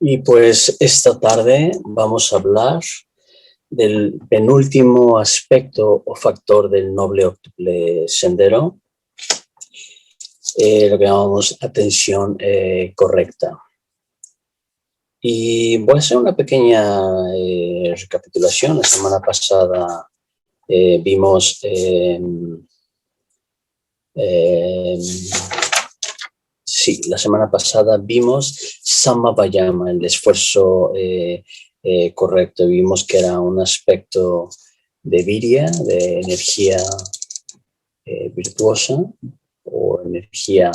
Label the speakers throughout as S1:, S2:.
S1: Y pues esta tarde vamos a hablar del penúltimo aspecto o factor del noble octuple sendero, lo que llamamos atención correcta. Y voy a hacer una pequeña recapitulación. La semana pasada vimos la semana pasada vimos Samavayama, el esfuerzo correcto. Vimos que era un aspecto de virya, de energía virtuosa o energía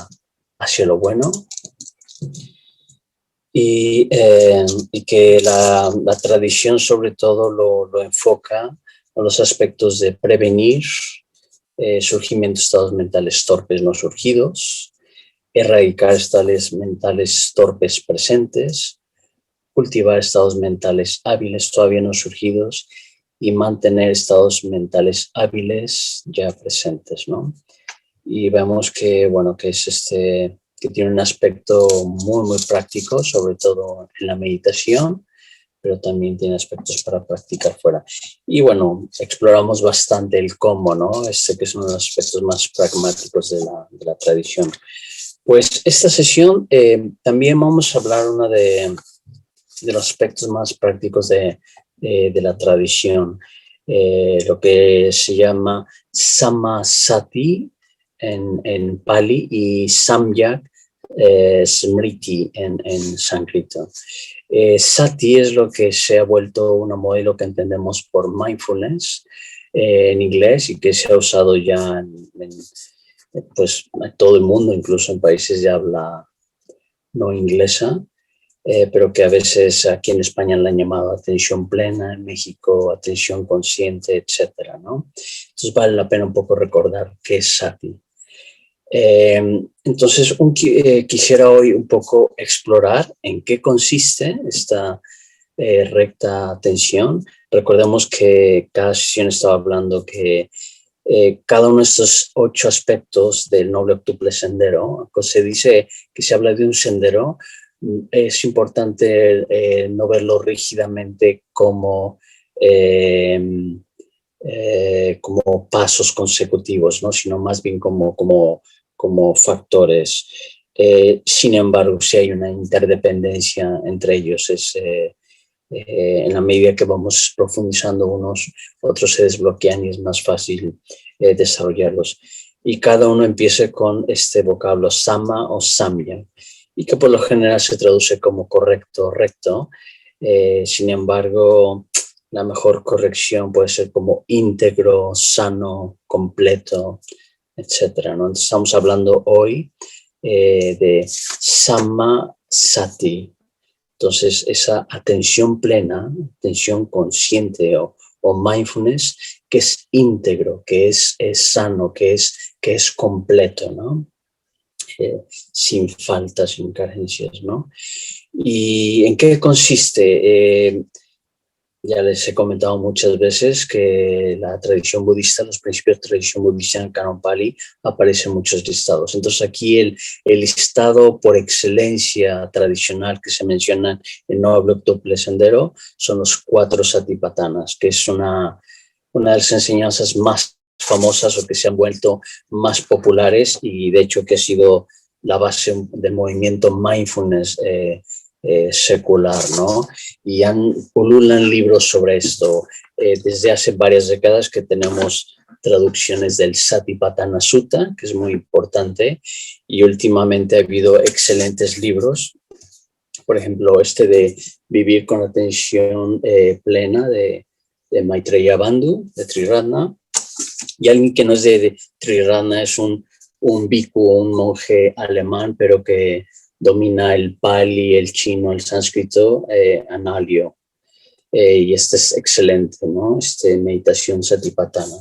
S1: hacia lo bueno. Y que la tradición sobre todo lo enfoca a los aspectos de prevenir surgimiento de estados mentales torpes no surgidos, erradicar estados mentales torpes presentes, cultivar estados mentales hábiles todavía no surgidos y mantener estados mentales hábiles ya presentes, ¿no? Y vemos que, bueno, que es que tiene un aspecto muy práctico, sobre todo en la meditación, pero también tiene aspectos para practicar fuera. Y bueno, exploramos bastante el cómo, ¿no? Que son los aspectos más pragmáticos de la tradición. Pues esta sesión también vamos a hablar uno de los aspectos más prácticos de la tradición, lo que se llama Samasati en Pali y Samyak Smriti en sánscrito. Sati es lo que se ha vuelto un modelo que entendemos por mindfulness en inglés y que se ha usado ya pues a todo el mundo, incluso en países de habla no inglesa, pero que a veces aquí en España la han llamado atención plena, en México atención consciente, etcétera, ¿no? Entonces vale la pena un poco recordar qué es Sati. Entonces quisiera hoy un poco explorar en qué consiste esta recta atención. Recordemos que cada sesión estaba hablando que cada uno de estos 8 aspectos del noble octuple sendero, se dice que se habla de un sendero, es importante no verlo rígidamente como pasos consecutivos, ¿no? Sino más bien como factores. Sin embargo, si hay una interdependencia entre ellos, en la medida que vamos profundizando unos, otros se desbloquean y es más fácil desarrollarlos. Y cada uno empieza con este vocablo sama o samya, y que por lo general se traduce como correcto, recto. Sin embargo, la mejor corrección puede ser como íntegro, sano, completo, etcétera, ¿no? Entonces estamos hablando hoy de Samasati. Entonces, esa atención plena, atención consciente o mindfulness, que es íntegro, que es sano, que es completo, ¿no? Sin faltas, sin carencias, ¿no? ¿Y en qué consiste? Ya les he comentado muchas veces que la tradición budista, los principios de tradición budista en el Canon Pali aparecen muchos listados. Entonces aquí el listado por excelencia tradicional que se menciona en Noble Octuple Sendero son los 4 Satipatthanas, que es una de las enseñanzas más famosas o que se han vuelto más populares y de hecho que ha sido la base del movimiento mindfulness secular, ¿no? Y pululan libros sobre esto. Desde hace varias décadas que tenemos traducciones del Satipatthana Sutta, que es muy importante, y últimamente ha habido excelentes libros. Por ejemplo, de Vivir con atención plena de Maitreya Bandhu, de Triratna, y alguien que no es de Triratna, es un bhikkhu, un monje alemán, pero que domina el pali, el chino, el sánscrito, Analio. Y es excelente, ¿no? Meditación Satipatthana.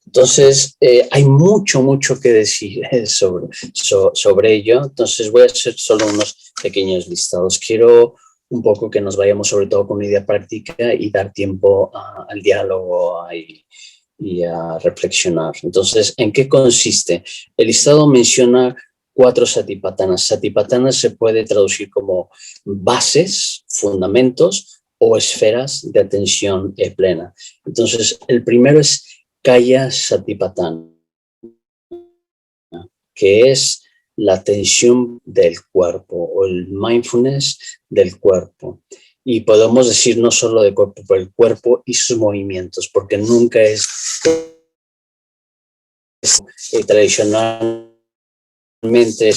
S1: Entonces, hay mucho que decir sobre ello. Entonces, voy a hacer solo unos pequeños listados. Quiero un poco que nos vayamos sobre todo con una idea práctica y dar tiempo al diálogo y a reflexionar. Entonces, ¿en qué consiste? El listado menciona 4 satipattanas. Satipatthana se puede traducir como bases, fundamentos o esferas de atención plena. Entonces, el primero es Kaya Satipatthana, que es la atención del cuerpo o el mindfulness del cuerpo. Y podemos decir no solo del cuerpo, pero el cuerpo y sus movimientos, porque nunca es tradicionalmente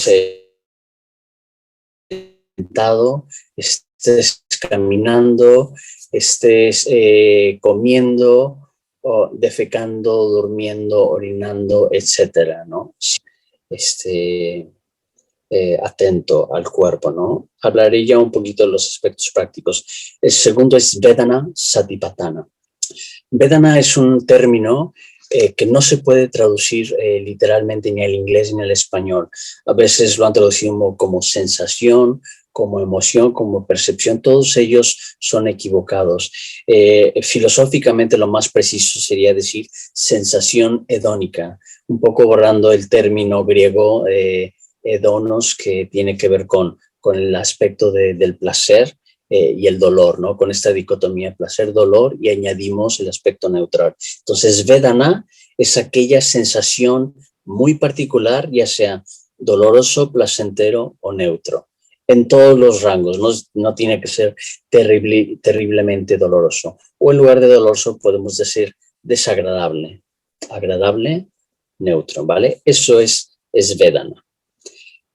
S1: sentado, estés caminando, estés comiendo, o defecando, durmiendo, orinando, etcétera, ¿no? Atento al cuerpo, ¿no? Hablaré ya un poquito de los aspectos prácticos. El segundo es Vedana Satipatthana. Vedana es un término que no se puede traducir literalmente ni al inglés ni al español. A veces lo han traducido como sensación, como emoción, como percepción. Todos ellos son equivocados. Filosóficamente lo más preciso sería decir sensación hedónica, un poco borrando el término griego hedonos, que tiene que ver con el aspecto del placer y el dolor, ¿no? Con esta dicotomía placer-dolor, y añadimos el aspecto neutral. Entonces, Vedana es aquella sensación muy particular, ya sea doloroso, placentero o neutro, en todos los rangos. No tiene que ser terriblemente doloroso. O en lugar de doloroso podemos decir desagradable, agradable, neutro, ¿vale? Eso es Vedana.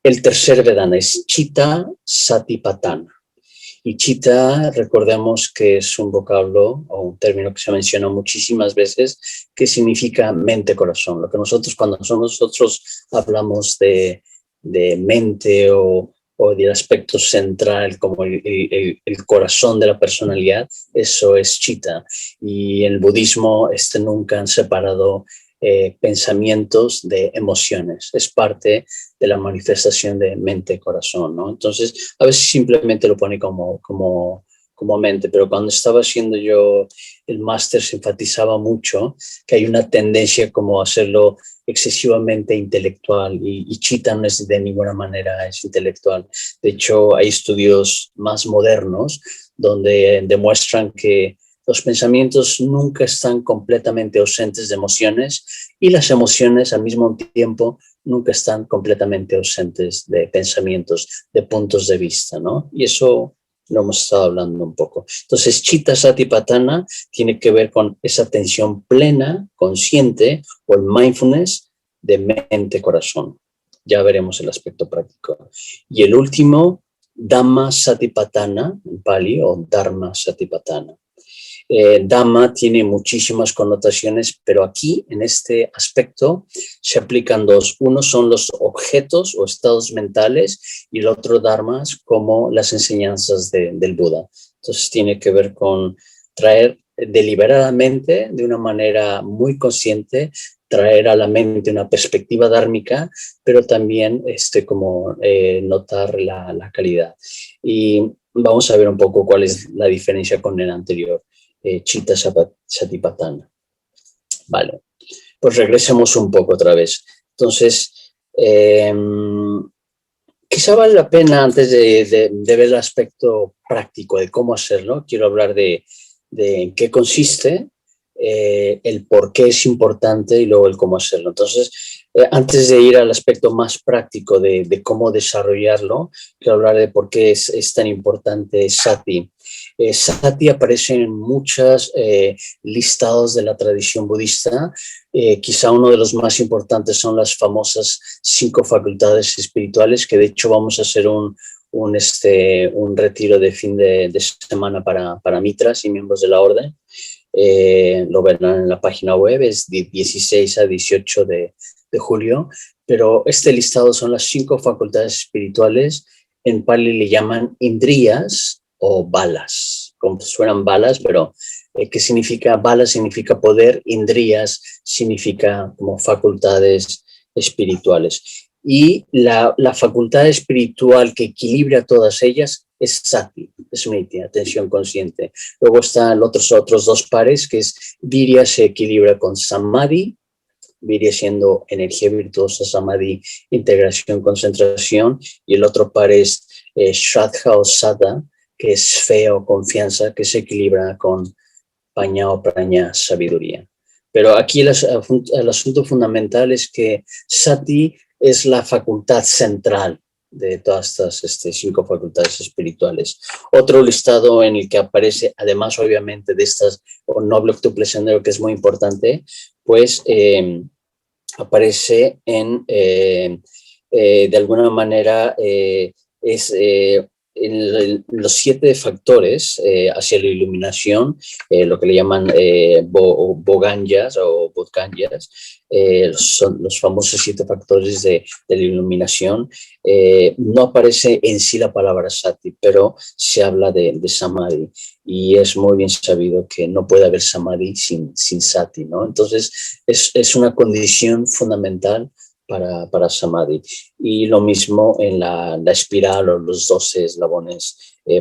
S1: El tercer Vedana es Chitta Satipatthana. Y Chitta, recordemos que es un vocablo o un término que se menciona muchísimas veces, que significa mente-corazón. Lo que cuando nosotros hablamos de mente o del aspecto central, como el corazón de la personalidad, eso es Chitta. Y en el budismo nunca han separado pensamientos de emociones. Es parte de la manifestación de mente-corazón, ¿no? Entonces, a veces simplemente lo pone como mente, pero cuando estaba haciendo yo el máster se enfatizaba mucho que hay una tendencia como a hacerlo excesivamente intelectual, y Chitta no es de ninguna manera es intelectual. De hecho, hay estudios más modernos donde demuestran que los pensamientos nunca están completamente ausentes de emociones, y las emociones al mismo tiempo nunca están completamente ausentes de pensamientos, de puntos de vista, ¿no? Y eso lo hemos estado hablando un poco. Entonces, Chitta Satipatthana tiene que ver con esa atención plena, consciente, o el mindfulness de mente-corazón. Ya veremos el aspecto práctico. Y el último, Dhamma Satipatthana, en Pali, o Dharma Satipatthana. Dhamma tiene muchísimas connotaciones, pero aquí, en este aspecto, se aplican dos. Uno son los objetos o estados mentales, y el otro, dharmas, como las enseñanzas del Buda. Entonces, tiene que ver con traer deliberadamente, de una manera muy consciente, traer a la mente una perspectiva dhármica, pero también notar la calidad. Y vamos a ver un poco cuál es la diferencia con el anterior. Chitta Satipatthana. Vale, pues regresemos un poco otra vez. Entonces, quizá vale la pena, antes de ver el aspecto práctico de cómo hacerlo, quiero hablar de en qué consiste, el por qué es importante y luego el cómo hacerlo. Entonces, antes de ir al aspecto más práctico de cómo desarrollarlo, quiero hablar de por qué es tan importante Sati. Sati aparece en muchos listados de la tradición budista. Quizá uno de los más importantes son las famosas 5 facultades espirituales, que de hecho vamos a hacer un retiro de fin de semana para mitras y miembros de la orden. Lo verán en la página web, es de 16 a 18 de julio, pero este listado son las 5 facultades espirituales. En Pali le llaman indriyas o balas, como suenan balas, pero ¿qué significa? Balas significa poder, indriyas significa como facultades espirituales. Y la facultad espiritual que equilibra todas ellas es Sati, Smriti, atención consciente. Luego están otros 2 pares, que es Virya, se equilibra con Samadhi, viene siendo energía virtuosa, samadhi, integración, concentración, y el otro par es shraddha o saddha, que es fe o confianza, que se equilibra con paña o praña, sabiduría. Pero aquí el asunto fundamental es que sati es la facultad central de todas estas 5 facultades espirituales. Otro listado en el que aparece, además obviamente de estas, o noble octuple sendero, que es muy importante, pues aparece de alguna manera, es los 7 factores hacia la iluminación, lo que le llaman boganyas o bodhganyas, son los famosos 7 factores de la iluminación. No aparece en sí la palabra sati, pero se habla de samadhi, y es muy bien sabido que no puede haber samadhi sin sati, ¿no? Entonces es una condición fundamental para samadhi. Y lo mismo en la espiral o los 12 eslabones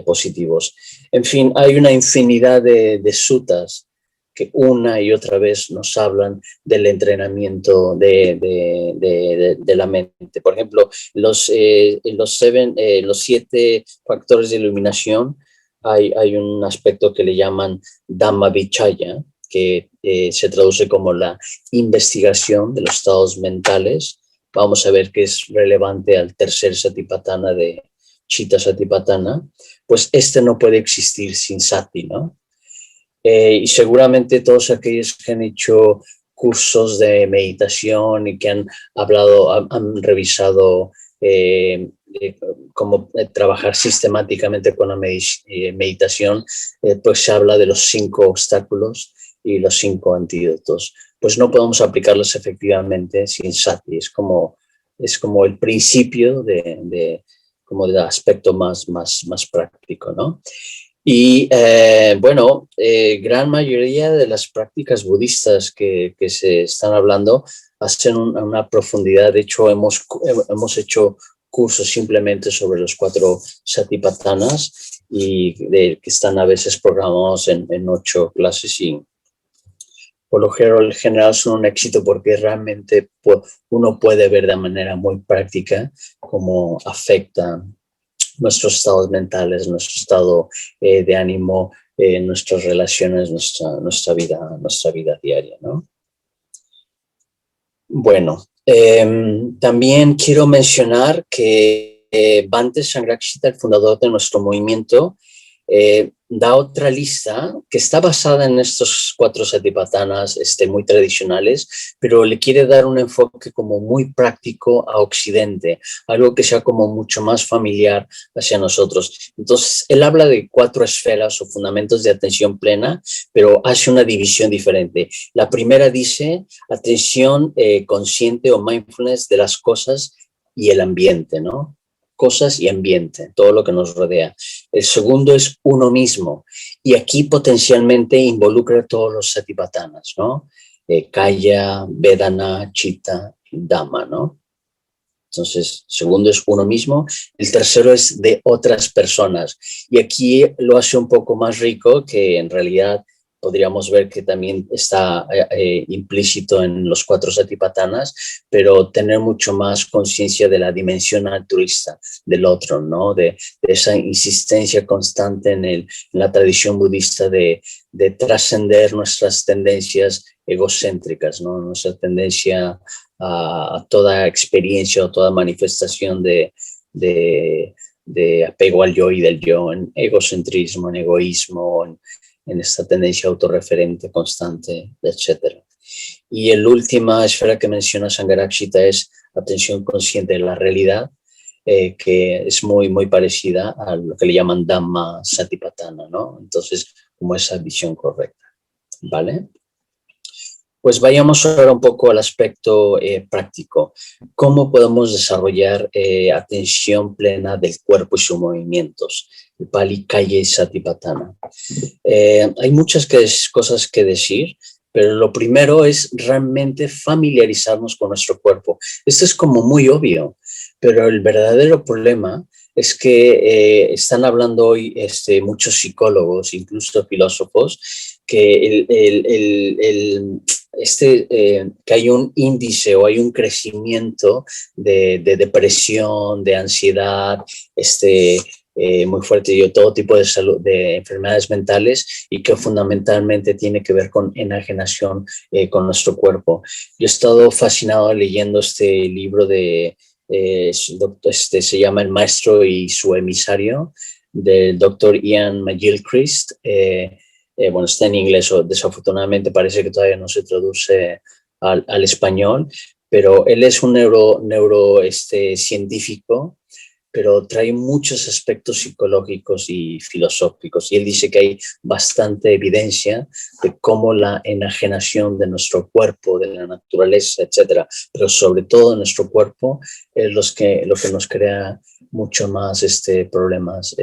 S1: positivos. En fin, hay una infinidad de suttas que una y otra vez nos hablan del entrenamiento de la mente. Por ejemplo, los 7 factores de iluminación, hay un aspecto que le llaman Dhammavichaya, que se traduce como la investigación de los estados mentales. Vamos a ver que es relevante al tercer satipatthana de Chitta Satipatthana. Pues este no puede existir sin sati, ¿no? Y seguramente todos aquellos que han hecho cursos de meditación y que han han revisado cómo trabajar sistemáticamente con la meditación, pues se habla de los 5 obstáculos y los 5 antídotos. Pues no podemos aplicarlos efectivamente sin sati. Es como el principio como del aspecto más práctico, ¿no? Y bueno, gran mayoría de las prácticas budistas que se están hablando hacen una profundidad. De hecho, hemos hecho cursos simplemente sobre los 4 satipatthanas, y que están a veces programados en 8 clases, y por lo general son un éxito porque realmente uno puede ver de manera muy práctica cómo afecta nuestros estados mentales, nuestro estado de ánimo, nuestras relaciones, nuestra vida diaria, ¿no? Bueno, también quiero mencionar que Bhante Sangharakshita, el fundador de nuestro movimiento, da otra lista que está basada en estos 4 satipatthanas muy tradicionales, pero le quiere dar un enfoque como muy práctico a Occidente, algo que sea como mucho más familiar hacia nosotros. Entonces, él habla de 4 esferas o fundamentos de atención plena, pero hace una división diferente. La primera dice atención consciente o mindfulness de las cosas y el ambiente, ¿no? Cosas y ambiente, todo lo que nos rodea. El segundo es uno mismo, y aquí potencialmente involucra todos los satipatthanas, ¿no? Kaya, Vedana, Chitta, Dhamma, ¿no? Entonces, segundo es uno mismo. El tercero es de otras personas, y aquí lo hace un poco más rico, que en realidad podríamos ver que también está implícito en los 4 satipatthanas, pero tener mucho más conciencia de la dimensión altruista del otro, ¿no? De esa insistencia constante en la tradición budista de trascender nuestras tendencias egocéntricas, ¿no? Nuestra tendencia a toda experiencia o toda manifestación de apego al yo y del yo, en egocentrismo, en egoísmo, en esta tendencia autorreferente constante, etc. Y la última esfera que menciona Sangharakshita es atención consciente de la realidad, que es muy parecida a lo que le llaman Dhamma Satipatthana, ¿no? Entonces, como esa visión correcta, ¿vale? Pues vayamos ahora un poco al aspecto práctico. ¿Cómo podemos desarrollar atención plena del cuerpo y sus movimientos? El Pali Kaya Satipatthana. Hay muchas cosas que decir, pero lo primero es realmente familiarizarnos con nuestro cuerpo. Esto es como muy obvio, pero el verdadero problema es que están hablando hoy muchos psicólogos, incluso filósofos, que que hay un índice o hay un crecimiento de depresión, de ansiedad, muy fuerte, y todo tipo de salud, de enfermedades mentales, y que fundamentalmente tiene que ver con enajenación con nuestro cuerpo. Yo he estado fascinado leyendo este libro se llama El Maestro y su Emisario, del doctor Ian McGilchrist. Bueno, está en inglés, o desafortunadamente parece que todavía no se traduce al español, pero él es un científico, pero trae muchos aspectos psicológicos y filosóficos. Y él dice que hay bastante evidencia de cómo la enajenación de nuestro cuerpo, de la naturaleza, etcétera, pero sobre todo de nuestro cuerpo, es lo que nos crea mucho más problemas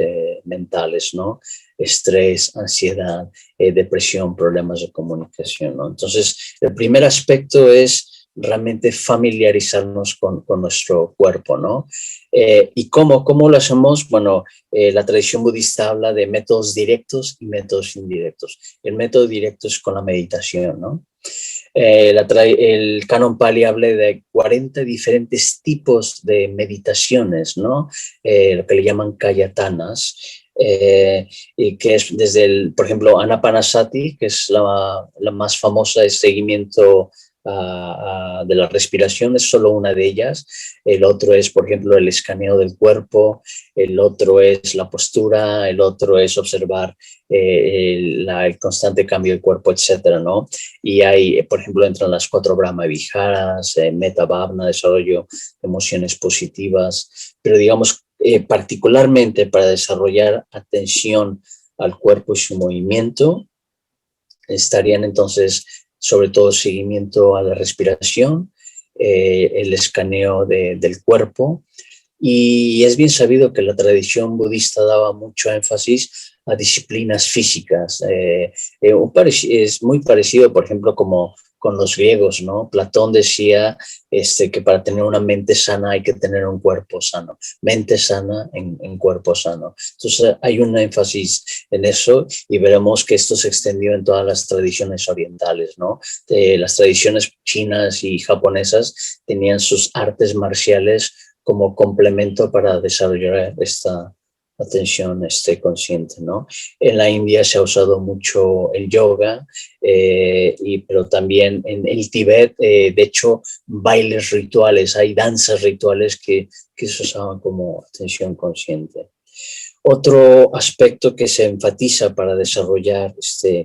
S1: mentales, ¿no? Estrés, ansiedad, depresión, problemas de comunicación, ¿no? Entonces, el primer aspecto es realmente familiarizarnos con nuestro cuerpo, ¿no? ¿Y cómo lo hacemos? Bueno, la tradición budista habla de métodos directos y métodos indirectos. El método directo es con la meditación, ¿no? El Canon Pali habla de 40 diferentes tipos de meditaciones, ¿no? Lo que le llaman kayatanas, y que es desde por ejemplo, Anapanasati, que es la más famosa de seguimiento de la respiración, es solo una de ellas. El otro es, por ejemplo, el escaneo del cuerpo, el otro es la postura, el otro es observar el constante cambio del cuerpo, etcétera, ¿no? Y hay, por ejemplo, entran las 4 Brahma Viharas, Metta Bhavana, desarrollo de emociones positivas, pero digamos, particularmente para desarrollar atención al cuerpo y su movimiento, estarían entonces sobre todo seguimiento a la respiración, el escaneo del cuerpo, y es bien sabido que la tradición budista daba mucho énfasis a disciplinas físicas. Es muy parecido, por ejemplo, como con los griegos, ¿no? Platón decía que para tener una mente sana hay que tener un cuerpo sano. Mente sana en cuerpo sano. Entonces hay un énfasis en eso, y veremos que esto se extendió en todas las tradiciones orientales, ¿no? Las tradiciones chinas y japonesas tenían sus artes marciales como complemento para desarrollar esta atención consciente, ¿no? En la India se ha usado mucho el yoga, pero también en el Tíbet, de hecho, bailes rituales, hay danzas rituales que se usaban como atención consciente. Otro aspecto que se enfatiza para desarrollar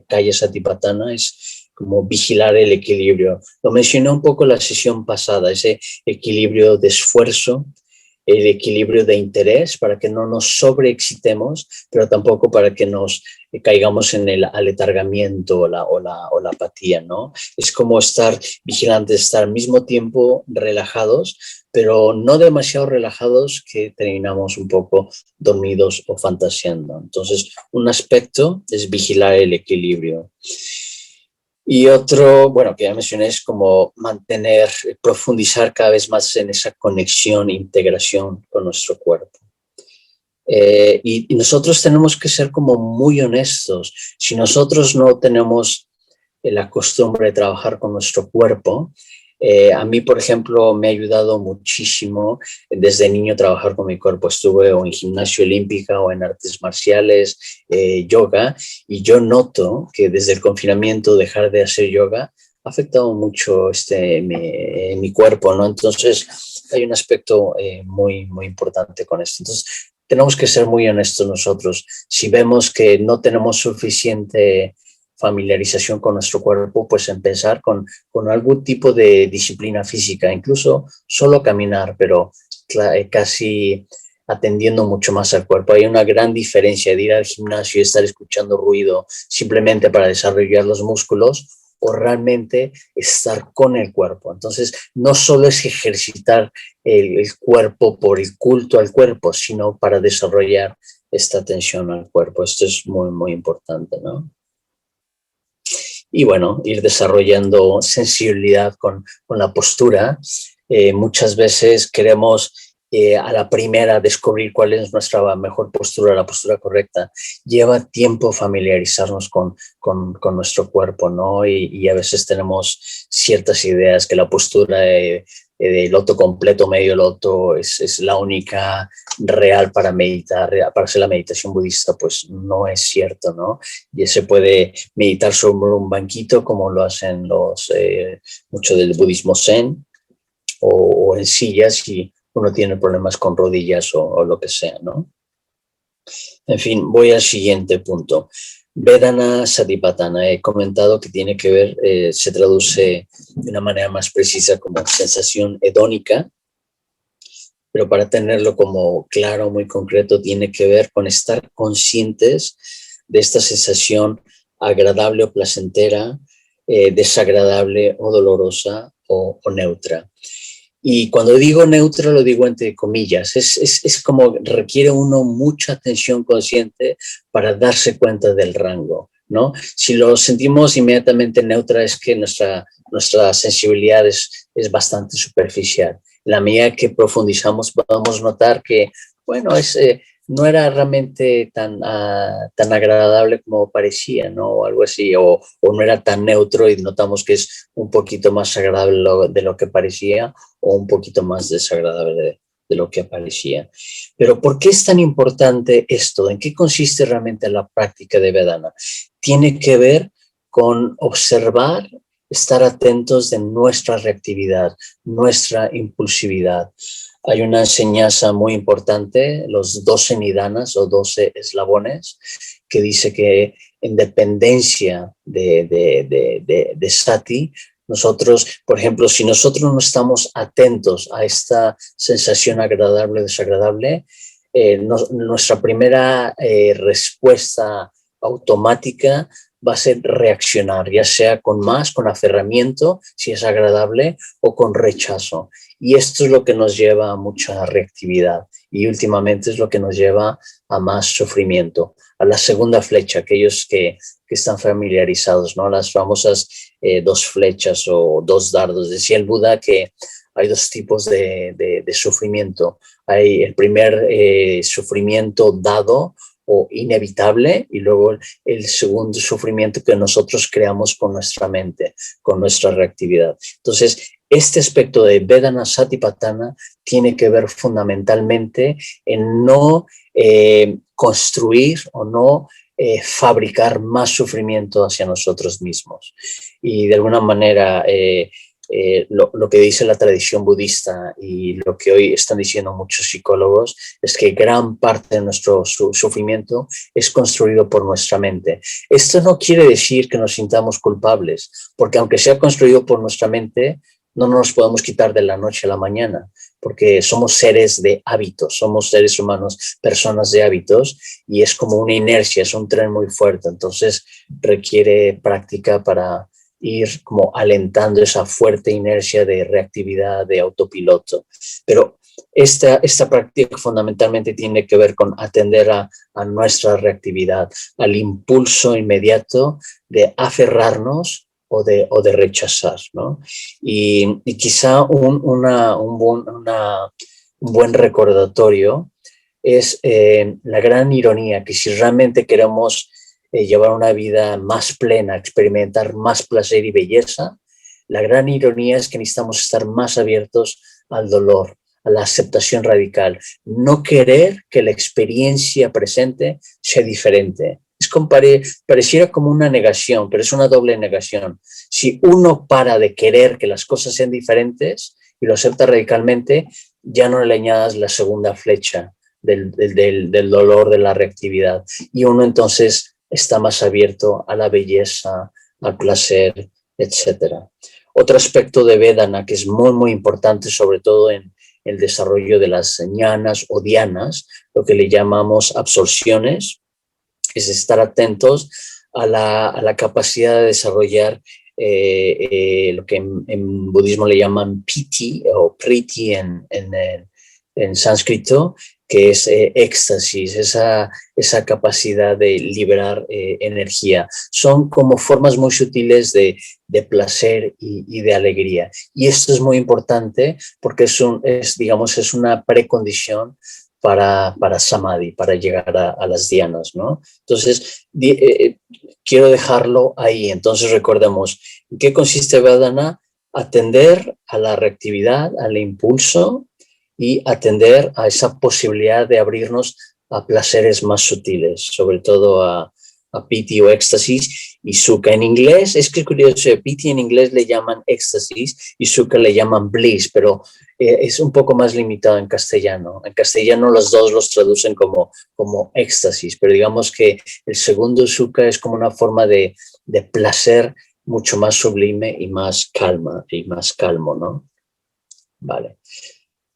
S1: Kaya Satipatthana es como vigilar el equilibrio. Lo mencioné un poco en la sesión pasada, ese equilibrio de esfuerzo, el equilibrio de interés, para que no nos sobreexcitemos, pero tampoco para que nos caigamos en el aletargamiento o la apatía, ¿no? Es como estar vigilantes, estar al mismo tiempo relajados, pero no demasiado relajados que terminamos un poco dormidos o fantaseando. Entonces, un aspecto es vigilar el equilibrio. Y otro, bueno, que ya mencioné, es como profundizar cada vez más en esa conexión, integración con nuestro cuerpo. Y nosotros tenemos que ser como muy honestos. Si nosotros no tenemos la costumbre de trabajar con nuestro cuerpo, a mí, por ejemplo, me ha ayudado muchísimo desde niño trabajar con mi cuerpo. Estuve o en gimnasia olímpica o en artes marciales, yoga, y yo noto que desde el confinamiento dejar de hacer yoga ha afectado mucho mi cuerpo, ¿no? Entonces, hay un aspecto muy, muy importante con esto. Entonces, tenemos que ser muy honestos nosotros. Si vemos que no tenemos suficiente familiarización con nuestro cuerpo, pues empezar con algún tipo de disciplina física, incluso solo caminar, pero casi atendiendo mucho más al cuerpo. Hay una gran diferencia de ir al gimnasio y estar escuchando ruido simplemente para desarrollar los músculos, o realmente estar con el cuerpo. Entonces, no solo es ejercitar el cuerpo por el culto al cuerpo, sino para desarrollar esta atención al cuerpo. Esto es muy, muy importante, ¿no? Y bueno, ir desarrollando sensibilidad con la postura. Muchas veces queremos a la primera descubrir cuál es nuestra mejor postura, la postura correcta. Lleva tiempo familiarizarnos con nuestro cuerpo, ¿no? Y a veces tenemos ciertas ideas que la postura de loto completo, medio loto, es la única real para meditar, para hacer la meditación budista, pues no es cierto, ¿no? Y se puede meditar sobre un banquito como lo hacen mucho del budismo zen, o en sillas y uno tiene problemas con rodillas o lo que sea, ¿no? En fin, voy al siguiente punto. Vedana Satipatthana, he comentado que tiene que ver, se traduce de una manera más precisa como sensación hedónica, pero para tenerlo como claro, muy concreto, tiene que ver con estar conscientes de esta sensación agradable o placentera, desagradable o dolorosa o neutra. Y cuando digo neutra lo digo entre comillas, es como requiere uno mucha atención consciente para darse cuenta del rango, ¿no? Si lo sentimos inmediatamente neutra es que nuestra sensibilidad es bastante superficial. En la medida que profundizamos podemos notar que, bueno, no era realmente tan agradable como parecía, ¿no? O algo así, o no era tan neutro y notamos que es un poquito más agradable de lo que parecía o un poquito más desagradable de lo que parecía. Pero ¿por qué es tan importante esto? ¿En qué consiste realmente la práctica de Vedana? Tiene que ver con observar, estar atentos de nuestra reactividad, nuestra impulsividad. Hay una enseñanza muy importante, los 12 nidanas o 12 eslabones, que dice que en dependencia de sati, nosotros, por ejemplo, si nosotros no estamos atentos a esta sensación agradable o desagradable, nuestra primera respuesta automática va a ser reaccionar, ya sea con aferramiento, si es agradable, o con rechazo. Y esto es lo que nos lleva a mucha reactividad y últimamente es lo que nos lleva a más sufrimiento. A la segunda flecha, aquellos que están familiarizados, ¿no? Las famosas 2 flechas o 2 dardos. Decía el Buda que hay 2 tipos de sufrimiento. Hay el primer sufrimiento dado o inevitable y luego el segundo sufrimiento que nosotros creamos con nuestra mente, con nuestra reactividad. Entonces, este aspecto de Vedana Satipatthana tiene que ver fundamentalmente en no construir o no fabricar más sufrimiento hacia nosotros mismos. Y de alguna manera lo que dice la tradición budista y lo que hoy están diciendo muchos psicólogos es que gran parte de nuestro sufrimiento es construido por nuestra mente. Esto no quiere decir que nos sintamos culpables, porque aunque sea construido por nuestra mente, no nos podemos quitar de la noche a la mañana, porque somos seres de hábitos, somos seres humanos, personas de hábitos, y es como una inercia, es un tren muy fuerte, entonces requiere práctica para ir como alentando esa fuerte inercia de reactividad, de autopiloto. Pero esta práctica fundamentalmente tiene que ver con atender a nuestra reactividad, al impulso inmediato de aferrarnos o de rechazar, ¿no? Y quizá un buen recordatorio es la gran ironía que si realmente queremos llevar una vida más plena, experimentar más placer y belleza, la gran ironía es que necesitamos estar más abiertos al dolor, a la aceptación radical, no querer que la experiencia presente sea diferente. Pareciera como una negación, pero es una doble negación. Si uno para de querer que las cosas sean diferentes y lo acepta radicalmente, ya no le añadas la segunda flecha del dolor, de la reactividad. Y uno entonces está más abierto a la belleza, al placer, etc. Otro aspecto de Vedana que es muy, muy importante, sobre todo en el desarrollo de las ñanas o dhyanas, lo que le llamamos absorciones, es estar atentos a la capacidad de desarrollar lo que en budismo le llaman piti o priti en sánscrito, que es éxtasis, esa capacidad de liberar energía. Son como formas muy sutiles de placer y de alegría. Y esto es muy importante porque digamos, es una precondición para samadhi, para llegar a las dhyanas, ¿no? Entonces, quiero dejarlo ahí. Entonces, recordemos, ¿en qué consiste Vedana? Atender a la reactividad, al impulso y atender a esa posibilidad de abrirnos a placeres más sutiles, sobre todo a piti o éxtasis y sukha. En inglés, es que es curioso, piti en inglés le llaman éxtasis y sukha le llaman bliss, pero es un poco más limitado en castellano. En castellano los dos los traducen como éxtasis, pero digamos que el segundo sukha es como una forma de placer mucho más sublime y más calma y más calmo, ¿no? Vale.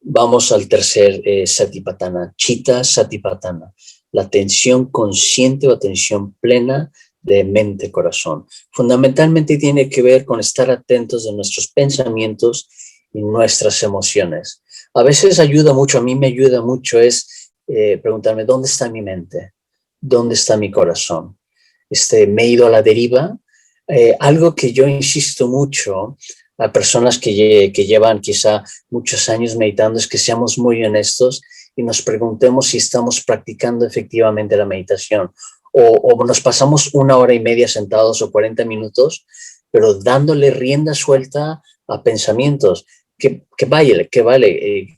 S1: Vamos al tercer satipatthana, chitta satipatthana, la atención consciente o atención plena de mente-corazón. Fundamentalmente tiene que ver con estar atentos de nuestros pensamientos y nuestras emociones. A veces ayuda mucho, a mí me ayuda mucho es preguntarme, ¿dónde está mi mente? ¿Dónde está mi corazón? Me he ido a la deriva. Algo que yo insisto mucho a personas que llevan quizá muchos años meditando es que seamos muy honestos y nos preguntemos si estamos practicando efectivamente la meditación o nos pasamos 1 hora y media sentados o 40 minutos, pero dándole rienda suelta a pensamientos. Que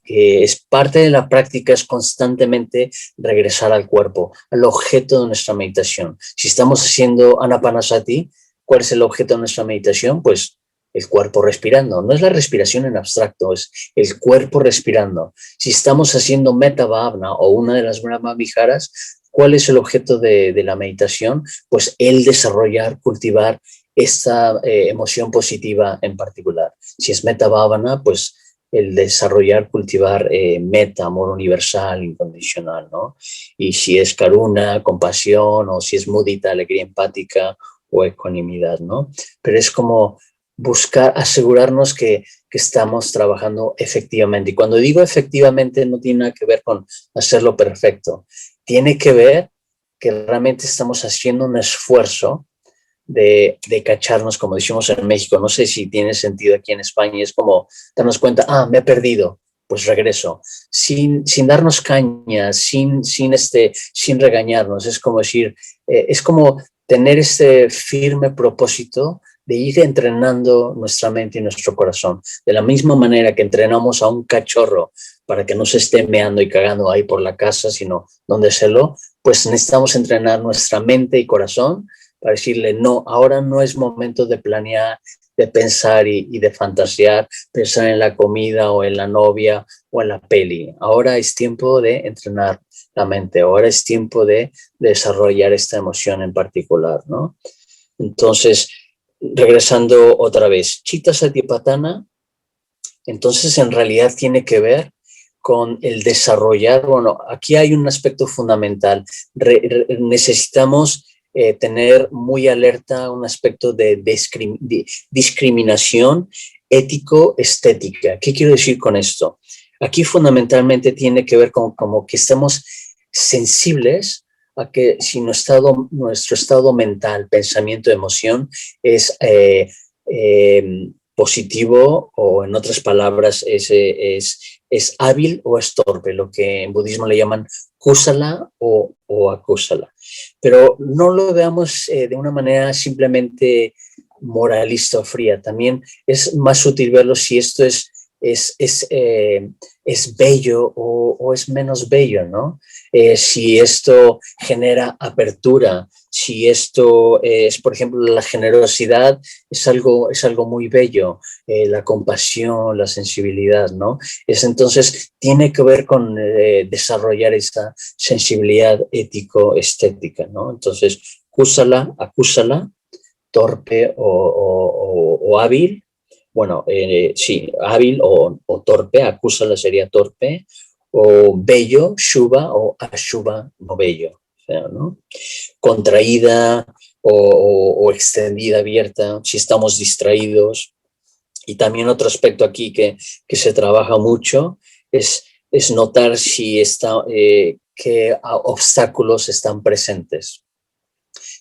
S1: es parte de la práctica, es constantemente regresar al cuerpo, al objeto de nuestra meditación. Si estamos haciendo Anapanasati, ¿cuál es el objeto de nuestra meditación? Pues el cuerpo respirando. No es la respiración en abstracto, es el cuerpo respirando. Si estamos haciendo Metta Bhavana o una de las Brahma Viharas, ¿cuál es el objeto de la meditación? Pues el desarrollar, cultivar esta emoción positiva en particular. Si es Metta Bhavana, pues el desarrollar, cultivar metta, amor universal, incondicional, ¿no? Y si es karuna, compasión, o si es mudita, alegría empática o ecuanimidad, ¿no? Pero es como buscar, asegurarnos que estamos trabajando efectivamente. Y cuando digo efectivamente no tiene nada que ver con hacerlo perfecto, tiene que ver que realmente estamos haciendo un esfuerzo de cacharnos, como decimos en México. No sé si tiene sentido aquí en España, es como darnos cuenta, me he perdido, pues regreso, sin darnos caña, sin regañarnos. Es como decir, es como tener este firme propósito de ir entrenando nuestra mente y nuestro corazón. De la misma manera que entrenamos a un cachorro para que no se esté meando y cagando ahí por la casa, sino donde se pues necesitamos entrenar nuestra mente y corazón para decirle, no, ahora no es momento de planear, de pensar y de fantasear, pensar en la comida o en la novia o en la peli. Ahora es tiempo de entrenar la mente, ahora es tiempo de desarrollar esta emoción en particular, ¿no? Entonces, regresando otra vez, Chitta Satipatthana, entonces en realidad tiene que ver con el desarrollar, bueno, aquí hay un aspecto fundamental, necesitamos tener muy alerta un aspecto de discriminación ético-estética. ¿Qué quiero decir con esto? Aquí fundamentalmente tiene que ver con como que estamos sensibles a que si nuestro estado mental, pensamiento, emoción es positivo o en otras palabras es hábil o es torpe, lo que en budismo le llaman kusala o akusala. Pero no lo veamos de una manera simplemente moralista o fría. También es más útil verlo si esto es bello o es menos bello, ¿no? Si esto genera apertura, si esto es, por ejemplo, la generosidad es algo muy bello, la compasión, la sensibilidad, ¿no? Entonces, tiene que ver con desarrollar esa sensibilidad ético-estética, ¿no? Entonces, acúsala, torpe o hábil. Bueno, sí, hábil o torpe, acúsala sería torpe, o bello, Shubha, o Ashubha, no bello, o sea, ¿no? Contraída o extendida, abierta, si estamos distraídos. Y también otro aspecto aquí que se trabaja mucho es es notar si qué obstáculos están presentes.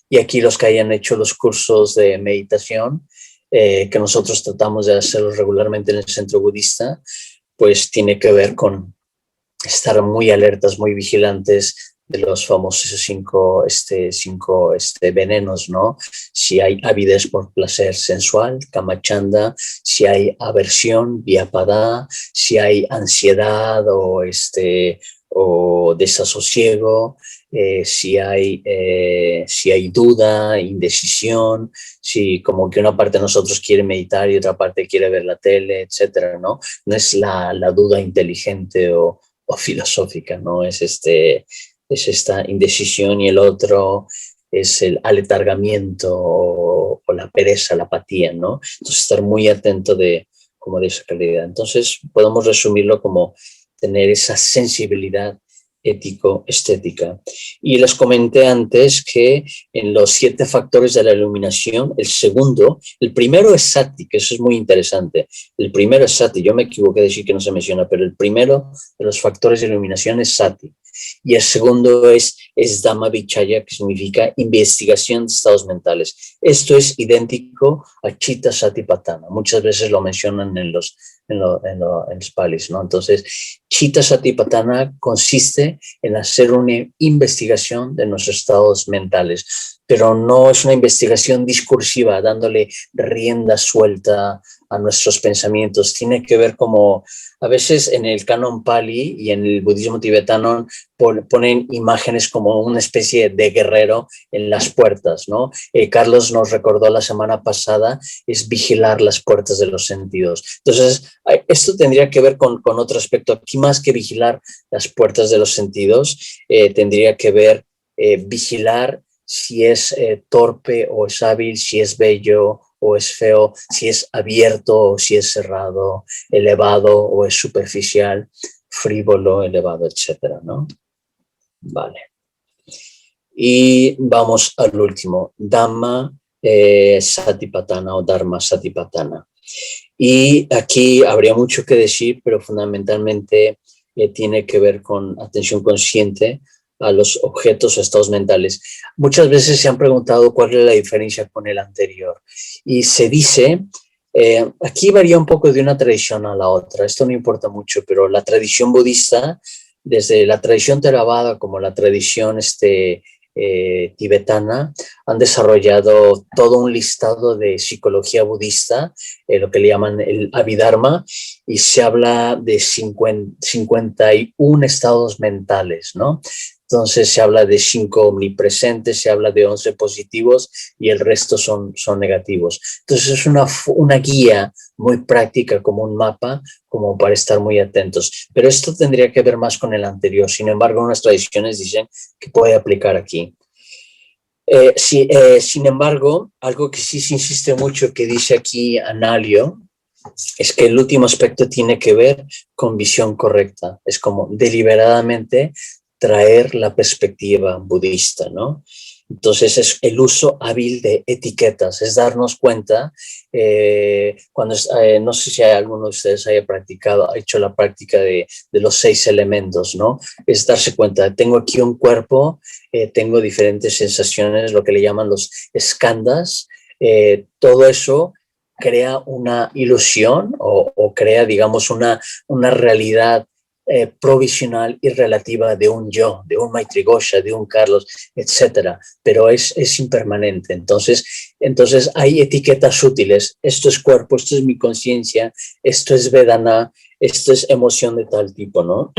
S1: Y aquí los que hayan hecho los cursos de meditación, que nosotros tratamos de hacerlos regularmente en el centro budista, pues tiene que ver con estar muy alertas, muy vigilantes de los famosos cinco venenos, ¿no? Si hay avidez por placer sensual, kamachanda, si hay aversión, vyapada, si hay ansiedad o desasosiego, si hay duda, indecisión, si como que una parte de nosotros quiere meditar y otra parte quiere ver la tele, etcétera, ¿no? No es la duda inteligente o filosófica, ¿no? Es esta indecisión, y el otro es el aletargamiento o la pereza, la apatía, ¿no? Entonces estar muy atento de esa calidad. Entonces podemos resumirlo como tener esa sensibilidad ético-estética. Y les comenté antes que en los 7 factores de la iluminación, el primero es sati, que eso es muy interesante. El primero es sati, yo me equivoqué de decir que no se menciona, pero el primero de los factores de iluminación es sati. Y el segundo es Dhammavichaya, que significa investigación de estados mentales. Esto es idéntico a Chitta Satipatthana. Muchas veces lo mencionan en los palis, ¿no? Entonces, Chitta Satipatthana consiste en hacer una investigación de nuestros estados mentales, pero no es una investigación discursiva, dándole rienda suelta a nuestros pensamientos. Tiene que ver como, a veces en el canon pali y en el budismo tibetano ponen imágenes como una especie de guerrero en las puertas, ¿no? Carlos nos recordó la semana pasada, es vigilar las puertas de los sentidos. Entonces, esto tendría que ver con otro aspecto. Aquí, más que vigilar las puertas de los sentidos, tendría que ver vigilar si es torpe o es hábil, si es bello o es feo, si es abierto o si es cerrado, elevado o es superficial, frívolo, elevado, etcétera, ¿no? Vale. Y vamos al último, Dhamma Satipatthana o Dharma Satipatthana. Y aquí habría mucho que decir, pero fundamentalmente tiene que ver con atención consciente a los objetos o estados mentales. Muchas veces se han preguntado cuál es la diferencia con el anterior. Y se dice, aquí varía un poco de una tradición a la otra, esto no importa mucho, pero la tradición budista, desde la tradición Theravada como la tradición tibetana, han desarrollado todo un listado de psicología budista, lo que le llaman el Abhidharma, y se habla de 51 estados mentales, ¿no? Entonces se habla de 5 omnipresentes, se habla de 11 positivos y el resto son negativos. Entonces es una guía muy práctica, como un mapa, como para estar muy atentos. Pero esto tendría que ver más con el anterior. Sin embargo, unas tradiciones dicen que puede aplicar aquí. Sin embargo, algo que sí se insiste mucho, que dice aquí Analio, es que el último aspecto tiene que ver con visión correcta. Es como deliberadamente traer la perspectiva budista, ¿no? Entonces es el uso hábil de etiquetas, es darnos cuenta, no sé si hay alguno de ustedes ha hecho la práctica de los 6 elementos, ¿no? Es darse cuenta, tengo aquí un cuerpo, tengo diferentes sensaciones, lo que le llaman los skandhas, todo eso crea una ilusión o crea, digamos, una realidad provisional y relativa de un yo, de un Maitri Gosha, de un Carlos, etcétera, pero es impermanente. Entonces hay etiquetas útiles. Esto es cuerpo, esto es mi conciencia, esto es Vedana, esto es emoción de tal tipo, ¿no?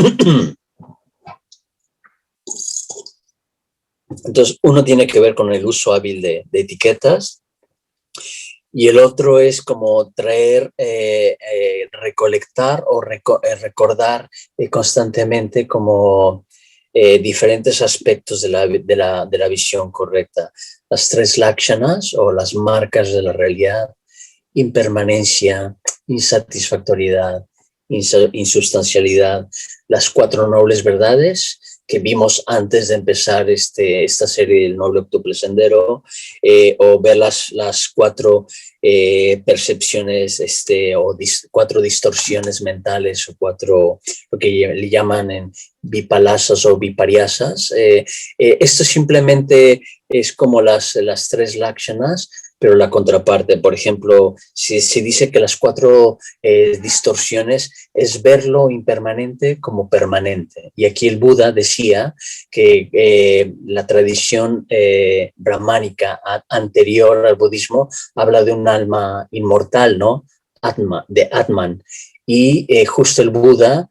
S1: Entonces, uno tiene que ver con el uso hábil de etiquetas, y el otro es como traer, recolectar o recordar constantemente como diferentes aspectos de la visión correcta. Las 3 lakshanas o las marcas de la realidad: impermanencia, insatisfactoriedad, insustancialidad, las 4 nobles verdades, que vimos antes de empezar esta serie del Noble Octuple Sendero, o ver las cuatro percepciones o cuatro distorsiones mentales o cuatro, lo que le llaman en vipalasas o vipariasas. Esto simplemente es como las tres lakshanas, pero la contraparte. Por ejemplo, si se dice que las cuatro distorsiones es ver lo impermanente como permanente. Y aquí el Buda decía que la tradición brahmánica anterior al budismo habla de un alma inmortal, ¿no? Atma, de Atman. Y justo el Buda,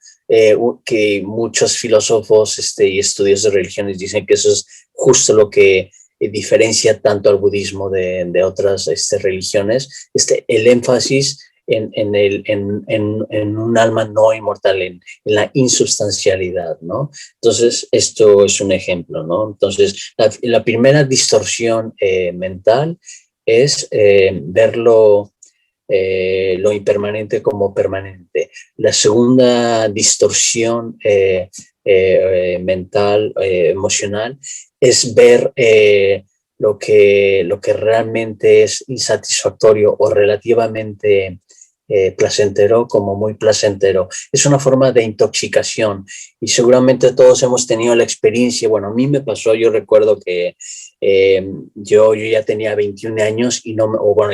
S1: que muchos filósofos y estudios de religiones dicen que eso es justo lo que diferencia tanto al budismo de otras religiones, el énfasis en un alma no inmortal, en la insubstancialidad, ¿no? Entonces, esto es un ejemplo, ¿no? Entonces, la primera distorsión mental es verlo lo impermanente como permanente. La segunda distorsión mental, emocional, es ver lo que realmente es insatisfactorio o relativamente placentero como muy placentero. Es una forma de intoxicación y seguramente todos hemos tenido la experiencia. Bueno, a mí me pasó, yo recuerdo que yo ya tenía 21 años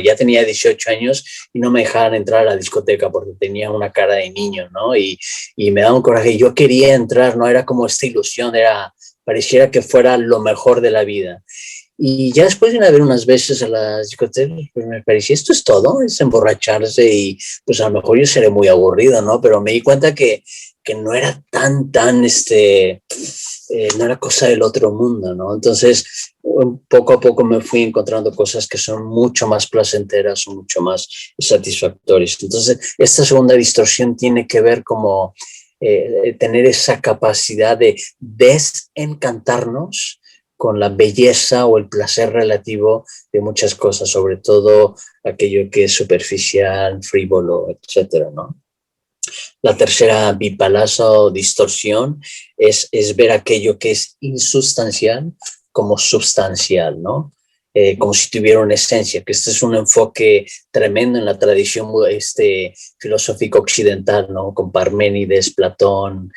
S1: ya tenía 18 años y no me dejaban entrar a la discoteca porque tenía una cara de niño, ¿no? Y me daba un coraje. Yo quería entrar, ¿no? Era como esta ilusión, pareciera que fuera lo mejor de la vida. Y ya después de haber unas veces a las discotecas, pues me parecía, esto es todo, es emborracharse y pues a lo mejor yo seré muy aburrido, ¿no? Pero me di cuenta que no era tan, no era cosa del otro mundo, ¿no? Entonces, poco a poco me fui encontrando cosas que son mucho más placenteras, mucho más satisfactorias. Entonces, esta segunda distorsión tiene que ver como tener esa capacidad de desencantarnos con la belleza o el placer relativo de muchas cosas, sobre todo aquello que es superficial, frívolo, etcétera, ¿no? La tercera vipalasa o distorsión es ver aquello que es insustancial como substancial, ¿no? Como si tuviera una esencia, que este es un enfoque tremendo en la tradición filosófica occidental, ¿no? Con Parménides, Platón,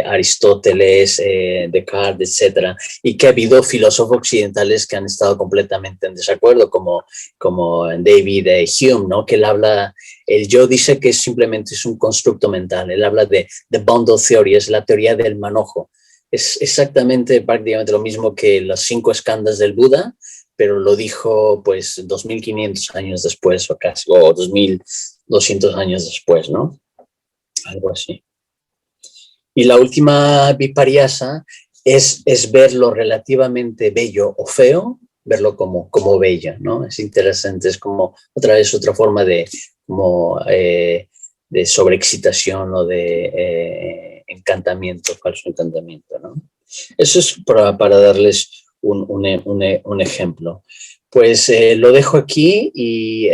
S1: Aristóteles, Descartes, etcétera, y que ha habido filósofos occidentales que han estado completamente en desacuerdo, como David Hume, ¿no? Que él habla, el yo dice que simplemente es un constructo mental, él habla de bundle theory, es la teoría del manojo, es exactamente prácticamente lo mismo que las 5 skandhas del Buda, pero lo dijo pues 2500 años después o casi, o 2200 años después, ¿no? Algo así. Y la última vipariasa es ver lo relativamente bello o feo, verlo como bello, ¿no? Es interesante, es como otra vez otra forma de sobreexcitación o de encantamiento, falso encantamiento, ¿no? Eso es para darles un ejemplo. Pues lo dejo aquí y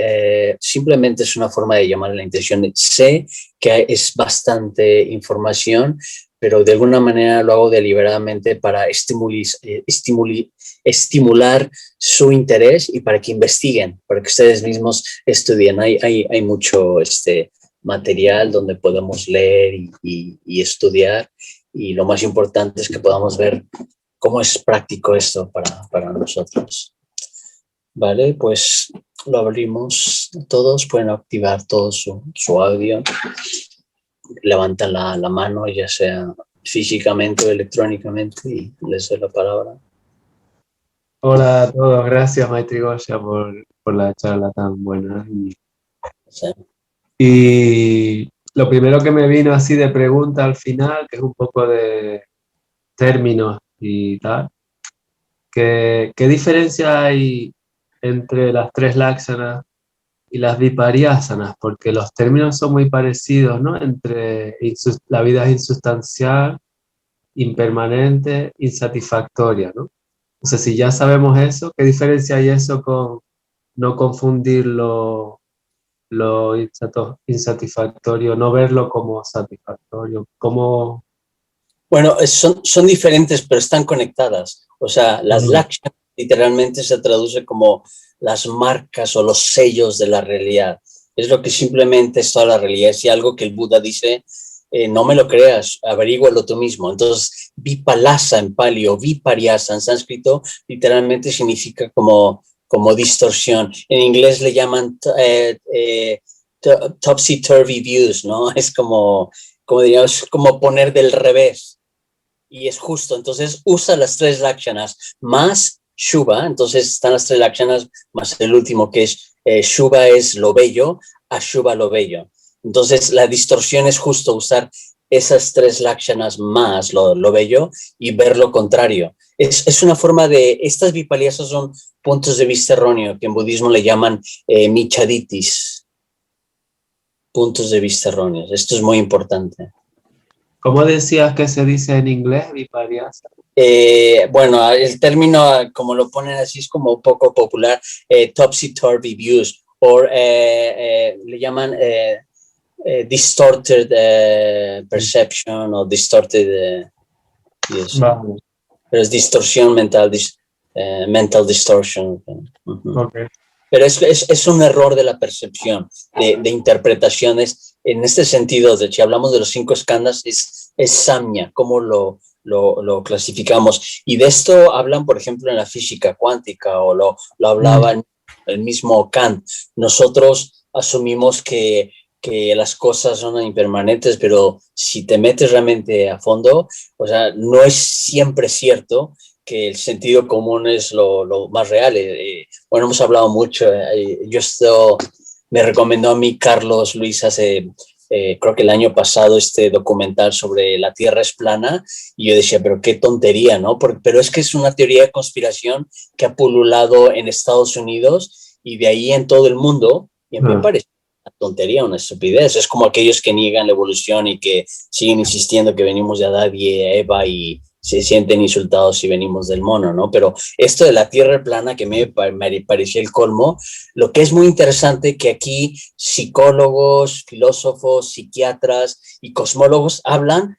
S1: simplemente es una forma de llamar la atención. Sé que es bastante información, pero de alguna manera lo hago deliberadamente para estimular su interés y para que investiguen, para que ustedes mismos estudien. Hay mucho material donde podemos leer y estudiar, y lo más importante es que podamos ver cómo es práctico esto para nosotros. Vale, pues lo abrimos todos, pueden activar todo su audio, levantan la mano, ya sea físicamente o electrónicamente, y les doy la palabra.
S2: Hola a todos, gracias Maitri Goya por la charla tan buena.
S1: Sí.
S2: Y lo primero que me vino así de pregunta al final, que es un poco de términos y tal, ¿qué diferencia hay entre las tres laksanas y las vipariasanas? Porque los términos son muy parecidos, ¿no? Entre la vida es insustancial, impermanente, insatisfactoria, ¿no? O sea, si ya sabemos eso, ¿qué diferencia hay eso con no confundir lo insatisfactorio, no verlo como satisfactorio?
S1: Bueno, son diferentes, pero están conectadas. O sea, las lakshanas literalmente se traduce como las marcas o los sellos de la realidad. Es lo que simplemente es toda la realidad. Si algo que el Buda dice, no me lo creas, averígualo tú mismo. Entonces, vipalasa en pali o viparyasa en sánscrito literalmente significa como distorsión. En inglés le llaman topsy-turvy views, ¿no? Es como diríamos, como poner del revés. Y es justo, entonces usa las 3 lakshanas más Shubha, entonces están las 3 lakshanas más el último que es Shubha es lo bello, Ashubha lo bello. Entonces la distorsión es justo usar esas 3 lakshanas más lo bello y ver lo contrario. Es una forma de, estas vipaliasas son puntos de vista erróneos que en budismo le llaman michaditis, puntos de vista erróneos. Esto es muy importante.
S2: ¿Cómo decías que se dice en inglés, viparyasa?
S1: Bueno, el término, como lo ponen así, es como un poco popular, topsy-turvy views, o le llaman distorted perception o distorted, yes,
S2: Vale.
S1: pero es distorsión mental, mental distortion.
S2: Okay.
S1: Pero es un error de la percepción, de interpretaciones. En este sentido, si hablamos de los 5 skandhas, es samya, cómo lo clasificamos. Y de esto hablan, por ejemplo, en la física cuántica, o lo hablaban el mismo Kant. Nosotros asumimos que las cosas son impermanentes, pero si te metes realmente a fondo, o sea, no es siempre cierto que el sentido común es lo más real. Bueno, hemos hablado mucho. Me recomendó a mí Carlos Luis hace, creo que el año pasado, este documental sobre la Tierra es plana, y yo decía, pero qué tontería, ¿no? Pero es que es una teoría de conspiración que ha pululado en Estados Unidos y de ahí en todo el mundo, y a mí me parece una tontería, una estupidez. Es como aquellos que niegan la evolución y que siguen insistiendo que venimos de Adán y Eva y se sienten insultados si venimos del mono, ¿no? Pero esto de la Tierra plana, que me parecía el colmo. Lo que es muy interesante, que aquí psicólogos, filósofos, psiquiatras y cosmólogos hablan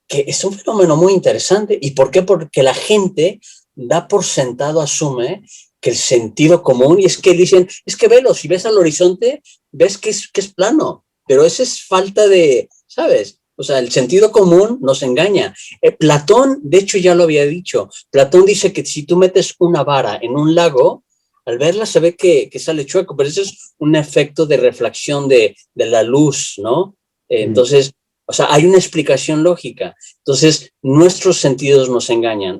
S1: que es un fenómeno muy interesante. ¿Y por qué? Porque la gente da por sentado, asume que el sentido común, y es que dicen, es que velo, si ves al horizonte, ves que es plano, pero eso es falta de, ¿sabes? O sea, el sentido común nos engaña. Platón, de hecho, ya lo había dicho. Platón dice que si tú metes una vara en un lago, al verla se ve que sale chueco, pero eso es un efecto de reflexión de la luz, ¿no? Entonces, o sea, hay una explicación lógica. Entonces, nuestros sentidos nos engañan.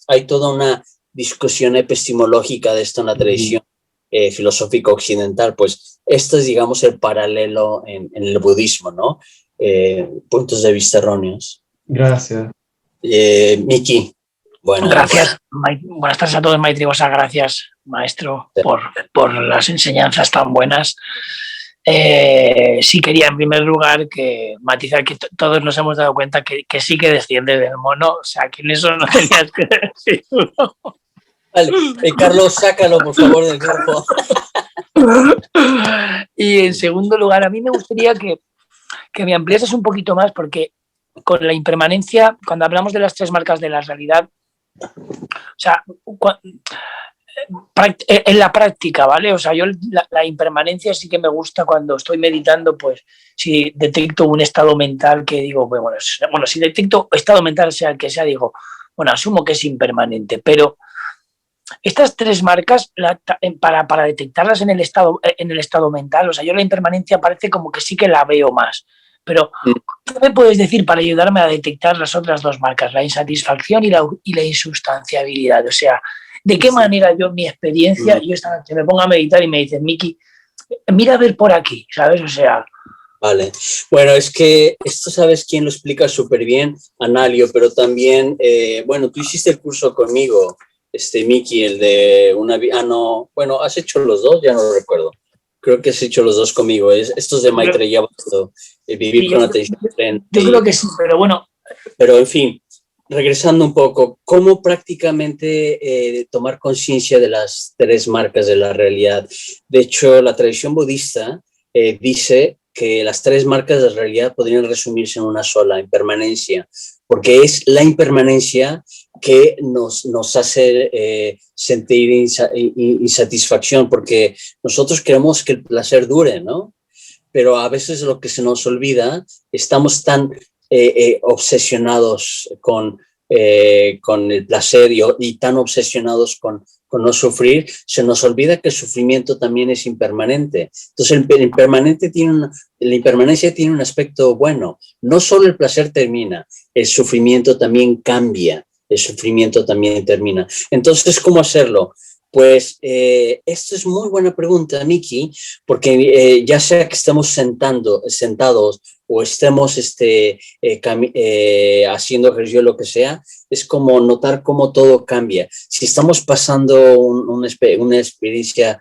S1: Hay toda una discusión epistemológica de esto en la tradición filosófica occidental. Pues esto es, digamos, el paralelo en el budismo, ¿no? Puntos de vista erróneos.
S2: Gracias.
S1: Miki, buenas.
S3: Gracias. Buenas tardes a todos, Maitri. Gracias, maestro, por las enseñanzas tan buenas. Sí quería, en primer lugar, que matizar que todos nos hemos dado cuenta que sí que desciende del mono. O sea, que en eso no tenías que decirlo.
S1: Vale, Carlos, sácalo, por favor, del grupo.
S3: Y en segundo lugar, a mí me gustaría que me ampliases un poquito más, porque con la impermanencia, cuando hablamos de las 3 marcas de la realidad, o sea, en la práctica, ¿vale? O sea, yo la impermanencia sí que me gusta cuando estoy meditando, pues si detecto un estado mental que digo, bueno, si detecto estado mental, sea el que sea, digo, bueno, asumo que es impermanente, pero estas 3 marcas, para detectarlas en el estado mental, o sea, yo la impermanencia parece como que sí que la veo más, pero ¿qué me puedes decir para ayudarme a detectar las otras 2 marcas, la insatisfacción y la insustanciabilidad? O sea, ¿de qué manera yo, en mi experiencia, yo esta noche me pongo a meditar y me dicen, Miki, mira a ver por aquí, ¿sabes? O sea...
S1: Vale, bueno, es que esto sabes quién lo explica súper bien, Analio, pero también, bueno, tú hiciste el curso conmigo, Miki, el de una... no, bueno, ¿has hecho los 2? Ya no lo recuerdo. Creo que has hecho los 2 conmigo. Estos de Maitreya, vivir con atención plena.
S3: Yo creo que sí, pero bueno.
S1: Pero, en fin, regresando un poco, ¿cómo prácticamente tomar conciencia de las 3 marcas de la realidad? De hecho, la tradición budista dice que las tres marcas en realidad podrían resumirse en una sola, impermanencia, porque es la impermanencia que nos hace sentir insatisfacción, porque nosotros queremos que el placer dure, ¿no? Pero a veces lo que se nos olvida, estamos tan obsesionados con el placer y tan obsesionados con no sufrir, se nos olvida que el sufrimiento también es impermanente. Entonces, la impermanencia tiene un aspecto bueno. No solo el placer termina, el sufrimiento también cambia, el sufrimiento también termina. Entonces, ¿cómo hacerlo? Pues esto es muy buena pregunta, Miki, porque ya sea que estemos sentados o estemos haciendo ejercicio, lo que sea, es como notar cómo todo cambia. Si estamos pasando una experiencia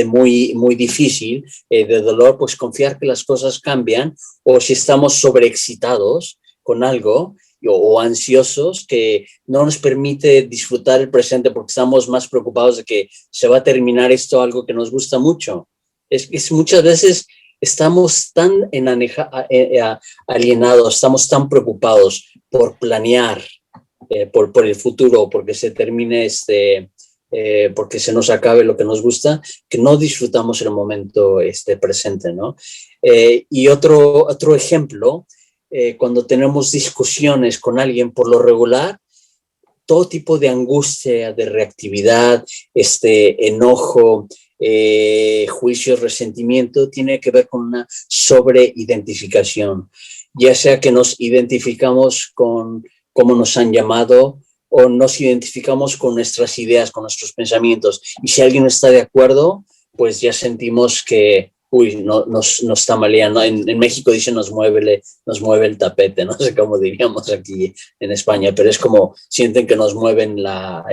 S1: muy, muy difícil de dolor, pues confiar que las cosas cambian, o si estamos sobreexcitados con algo, o ansiosos, que no nos permite disfrutar el presente porque estamos más preocupados de que se va a terminar esto, algo que nos gusta mucho. Es muchas veces estamos tan alienados, estamos tan preocupados por planear por el futuro, porque se termine porque se nos acabe lo que nos gusta, que no disfrutamos el momento presente, ¿no? Y otro ejemplo, cuando tenemos discusiones con alguien, por lo regular, todo tipo de angustia, de reactividad, enojo, juicio, resentimiento, tiene que ver con una sobreidentificación, ya sea que nos identificamos con cómo nos han llamado o nos identificamos con nuestras ideas, con nuestros pensamientos. Y si alguien no está de acuerdo, pues ya sentimos que nos tamalean, ¿no? En México dicen nos mueve el tapete, no sé cómo diríamos aquí en España, pero es como sienten que nos mueven la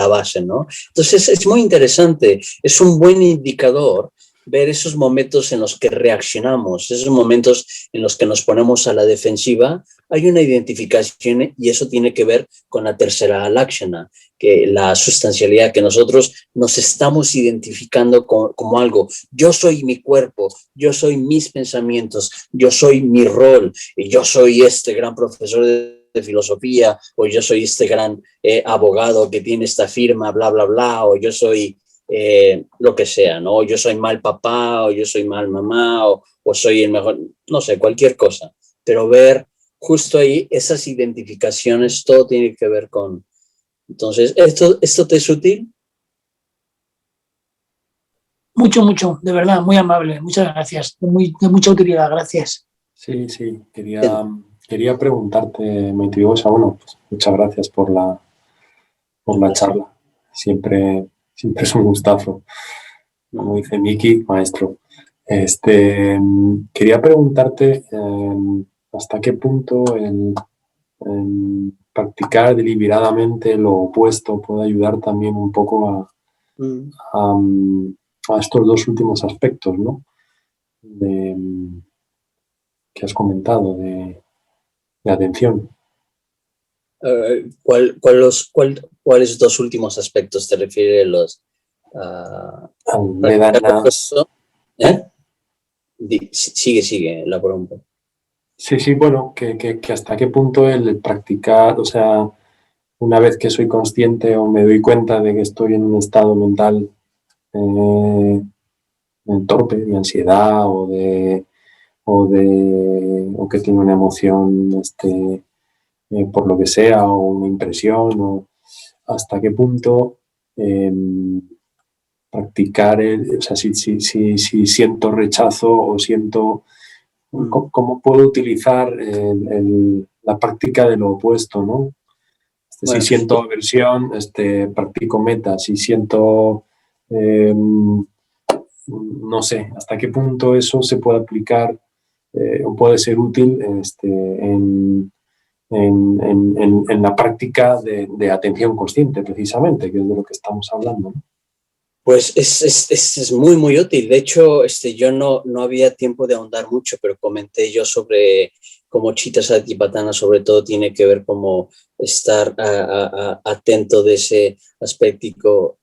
S1: base, ¿no? Entonces es muy interesante, es un buen indicador ver esos momentos en los que reaccionamos, esos momentos en los que nos ponemos a la defensiva. Hay una identificación y eso tiene que ver con la tercera lakshana, que la sustancialidad, que nosotros nos estamos identificando como algo. Yo soy mi cuerpo, yo soy mis pensamientos, yo soy mi rol, y yo soy este gran profesor de filosofía, o yo soy este gran abogado que tiene esta firma, bla, bla, bla, o yo soy lo que sea, ¿no? O yo soy mal papá, o yo soy mal mamá, o soy el mejor, no sé, cualquier cosa. Pero ver justo ahí esas identificaciones, todo tiene que ver con... Entonces, ¿esto te es útil?
S3: Mucho, mucho, de verdad, muy amable. Muchas gracias. De mucha utilidad, gracias.
S2: Sí, sí, quería preguntarte, Maitigosa, bueno, pues muchas gracias por la charla. Siempre es un gustazo. Como dice Miki, maestro. Quería preguntarte hasta qué punto el practicar deliberadamente lo opuesto puede ayudar también un poco a estos dos últimos aspectos, ¿no? Que has comentado, de atención.
S1: ¿Cuáles dos últimos aspectos te refieres? ¿Eh? Sigue la pregunta.
S2: Sí, bueno, que hasta qué punto el practicar, o sea, una vez que soy consciente o me doy cuenta de que estoy en un estado mental torpe, de ansiedad o que tiene una emoción por lo que sea, o una impresión, o hasta qué punto practicar, o sea, si siento rechazo o siento... ¿Cómo puedo utilizar la práctica de lo opuesto, ¿no? Si siento aversión, practico meta. Si siento, no sé, hasta qué punto eso se puede aplicar o puede ser útil en la práctica de atención consciente, precisamente, que es de lo que estamos hablando, ¿no?
S1: Pues es muy, muy útil. De hecho, yo no había tiempo de ahondar mucho, pero comenté yo sobre cómo Chitta Satipatthana sobre todo tiene que ver como estar atento de ese aspecto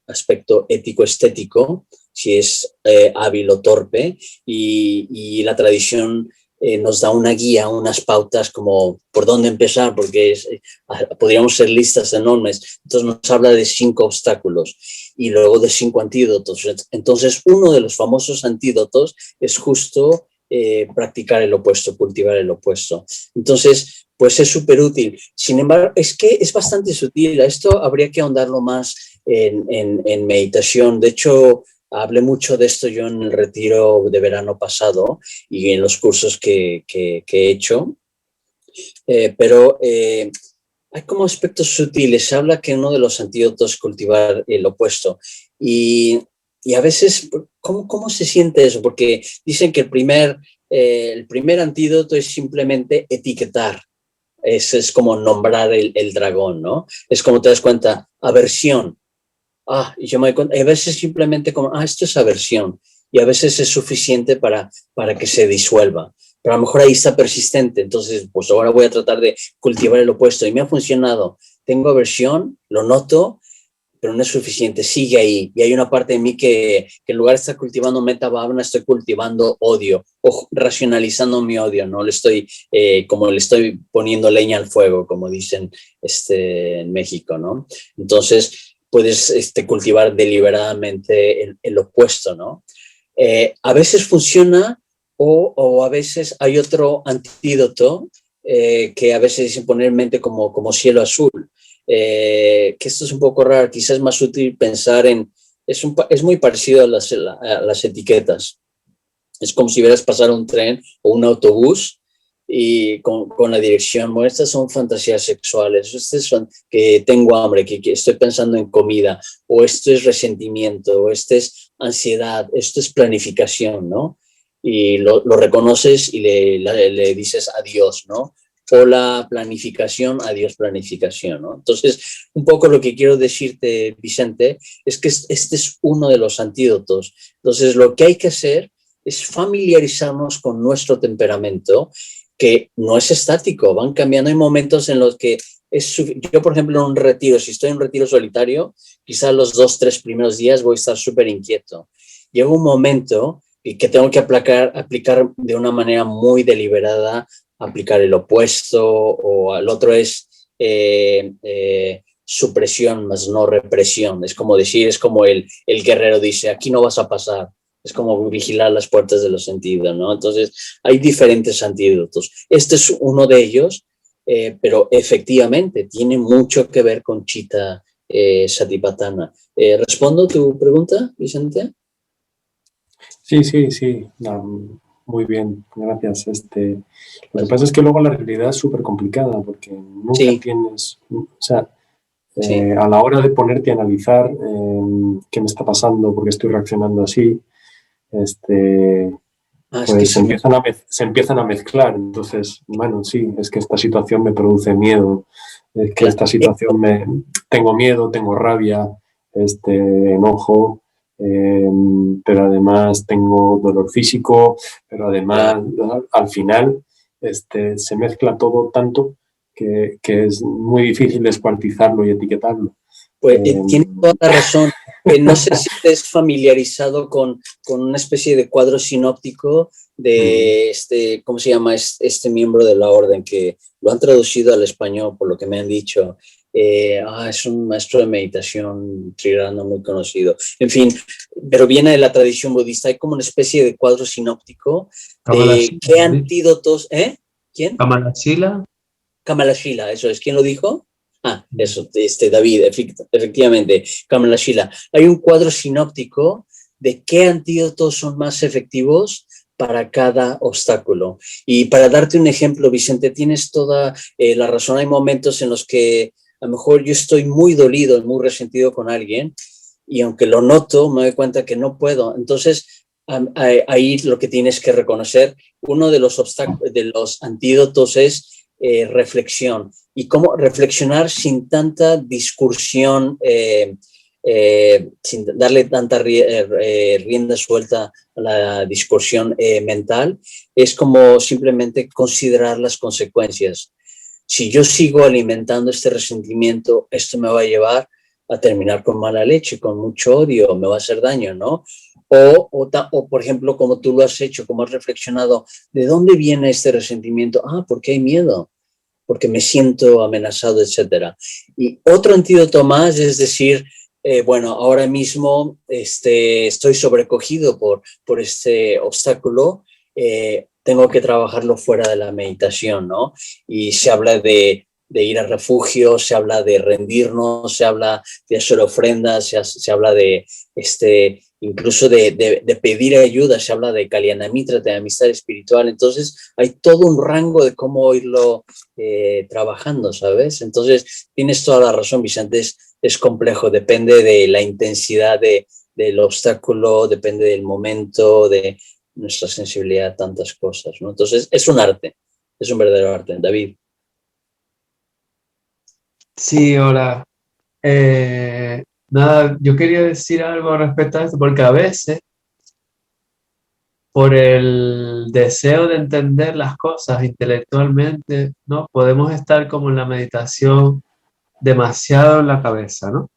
S1: ético-estético, si es hábil o torpe, y la tradición nos da una guía, unas pautas como por dónde empezar, porque podríamos ser listas enormes. Entonces nos habla de 5 obstáculos y luego de 5 antídotos. Entonces uno de los famosos antídotos es justo practicar el opuesto, cultivar el opuesto. Entonces, pues es súper útil. Sin embargo, es que es bastante sutil. Esto habría que ahondarlo más en meditación. De hecho, hablé mucho de esto yo en el retiro de verano pasado y en los cursos que he hecho. Pero hay como aspectos sutiles. Se habla que uno de los antídotos es cultivar el opuesto. Y a veces, ¿cómo se siente eso? Porque dicen que el primer antídoto es simplemente etiquetar. Es como nombrar el dragón, ¿no? Es como te das cuenta, aversión. Y yo me doy cuenta, a veces simplemente como, esto es aversión. Y a veces es suficiente para que se disuelva. Pero a lo mejor ahí está persistente. Entonces, pues ahora voy a tratar de cultivar el opuesto. Y me ha funcionado. Tengo aversión, lo noto, pero no es suficiente, sigue ahí. Y hay una parte de mí que en lugar de estar cultivando metabhavana, estoy cultivando odio o racionalizando mi odio, ¿no? Como le estoy poniendo leña al fuego, como dicen en México, ¿no? Entonces, puedes cultivar deliberadamente el opuesto, ¿no? A veces funciona o a veces hay otro antídoto que a veces dicen poner mente como cielo azul. Que esto es un poco raro, quizás es más útil pensar es muy parecido a las etiquetas. Es como si vieras pasar un tren o un autobús y con la dirección, bueno, estas son fantasías sexuales, estas son que tengo hambre, que estoy pensando en comida, o esto es resentimiento, o esto es ansiedad, esto es planificación, ¿no? Y lo reconoces y le dices adiós, ¿no? O la planificación, adiós planificación, ¿no? Entonces, un poco lo que quiero decirte, Vicente, es que este es uno de los antídotos. Entonces, lo que hay que hacer es familiarizarnos con nuestro temperamento, que no es estático, van cambiando. Hay momentos en los que yo, por ejemplo, en un retiro, si estoy en un retiro solitario, quizás los 2, 3 primeros días voy a estar súper inquieto. Llega un momento que tengo que aplicar de una manera muy deliberada, aplicar el opuesto, o al otro es supresión más no represión. Es como decir, es como el guerrero dice, aquí no vas a pasar. Es como vigilar las puertas de los sentidos, ¿no? Entonces, hay diferentes antídotos. Este es uno de ellos, pero efectivamente tiene mucho que ver con Chitta Satipatthana. ¿Respondo tu pregunta, Vicente?
S4: Sí. Muy bien, gracias. Lo que pasa es que luego la realidad es súper complicada porque nunca tienes, o sea, a la hora de ponerte a analizar qué me está pasando, por qué estoy reaccionando así, pues se empiezan a mezclar. Entonces, bueno, sí, es que esta situación me produce miedo, es que esta situación tengo miedo, tengo rabia, enojo, pero además tengo dolor físico, pero además al final se mezcla todo tanto que es muy difícil descuartizarlo y etiquetarlo.
S1: Pues tiene toda la razón. No sé si estés familiarizado con una especie de cuadro sinóptico de ¿cómo se llama? Este miembro de la orden, que lo han traducido al español, por lo que me han dicho. Es un maestro de meditación trirano muy conocido. En fin, pero viene de la tradición budista. Hay como una especie de cuadro sinóptico de qué antídotos. ¿Quién?
S2: Kamalashila.
S1: Kamalashila, eso es. ¿Quién lo dijo? Eso, David, efectivamente, Kamalashila. Hay un cuadro sinóptico de qué antídotos son más efectivos para cada obstáculo. Y para darte un ejemplo, Vicente, tienes toda la razón. Hay momentos en los que a lo mejor yo estoy muy dolido, muy resentido con alguien, y aunque lo noto, me doy cuenta que no puedo. Entonces, ahí lo que tienes que reconocer, uno de los antídotos es reflexión. Y cómo reflexionar sin tanta discursión, sin darle tanta rienda suelta a la discusión mental, es como simplemente considerar las consecuencias. Si yo sigo alimentando este resentimiento, esto me va a llevar a terminar con mala leche, con mucho odio, me va a hacer daño, ¿no? O, por ejemplo, como tú lo has hecho, como has reflexionado, ¿de dónde viene este resentimiento? Ah, porque hay miedo, porque me siento amenazado, etcétera. Y otro antídoto más es decir, bueno, ahora mismo estoy sobrecogido por este obstáculo, tengo que trabajarlo fuera de la meditación, ¿no? Y se habla de ir a refugio, se habla de rendirnos, se habla de hacer ofrendas, se habla de incluso de pedir ayuda, se habla de Kalyanamitra, de amistad espiritual. Entonces hay todo un rango de cómo irlo trabajando, ¿sabes? Entonces tienes toda la razón, Vicente, es complejo, depende de la intensidad del obstáculo, depende del momento, de nuestra sensibilidad a tantas cosas, ¿no? Entonces es un arte, es un verdadero arte. David.
S2: Sí, hola. Nada, yo quería decir algo respecto a esto, porque a veces, por el deseo de entender las cosas intelectualmente, ¿no? Podemos estar como en la meditación demasiado en la cabeza, ¿no?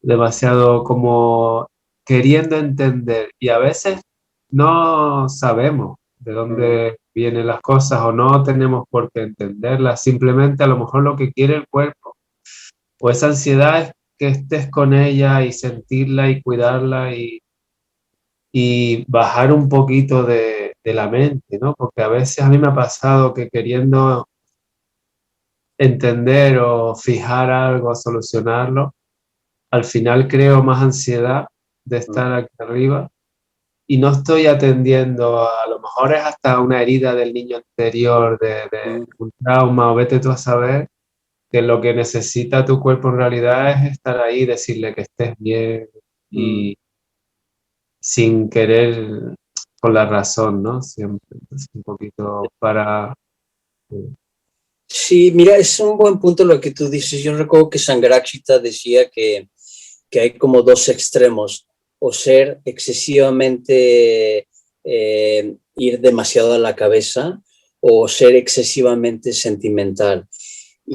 S2: Demasiado como queriendo entender. Y a veces no sabemos de dónde vienen las cosas o no tenemos por qué entenderlas. Simplemente a lo mejor lo que quiere el cuerpo o esa ansiedad es que estés con ella y sentirla y cuidarla y bajar un poquito de la mente, ¿no? Porque a veces a mí me ha pasado que queriendo entender o fijar algo, solucionarlo, al final creo más ansiedad de estar aquí arriba y no estoy atendiendo, a lo mejor es hasta una herida del niño anterior, de un trauma o vete tú a saber que lo que necesita tu cuerpo en realidad es estar ahí, decirle que estés bien y sin querer con la razón, ¿no? Siempre, es un poquito para...
S1: Sí, mira, es un buen punto lo que tú dices. Yo recuerdo que Sangharakshita decía que hay como dos extremos, o ser excesivamente, ir demasiado a la cabeza, o ser excesivamente sentimental.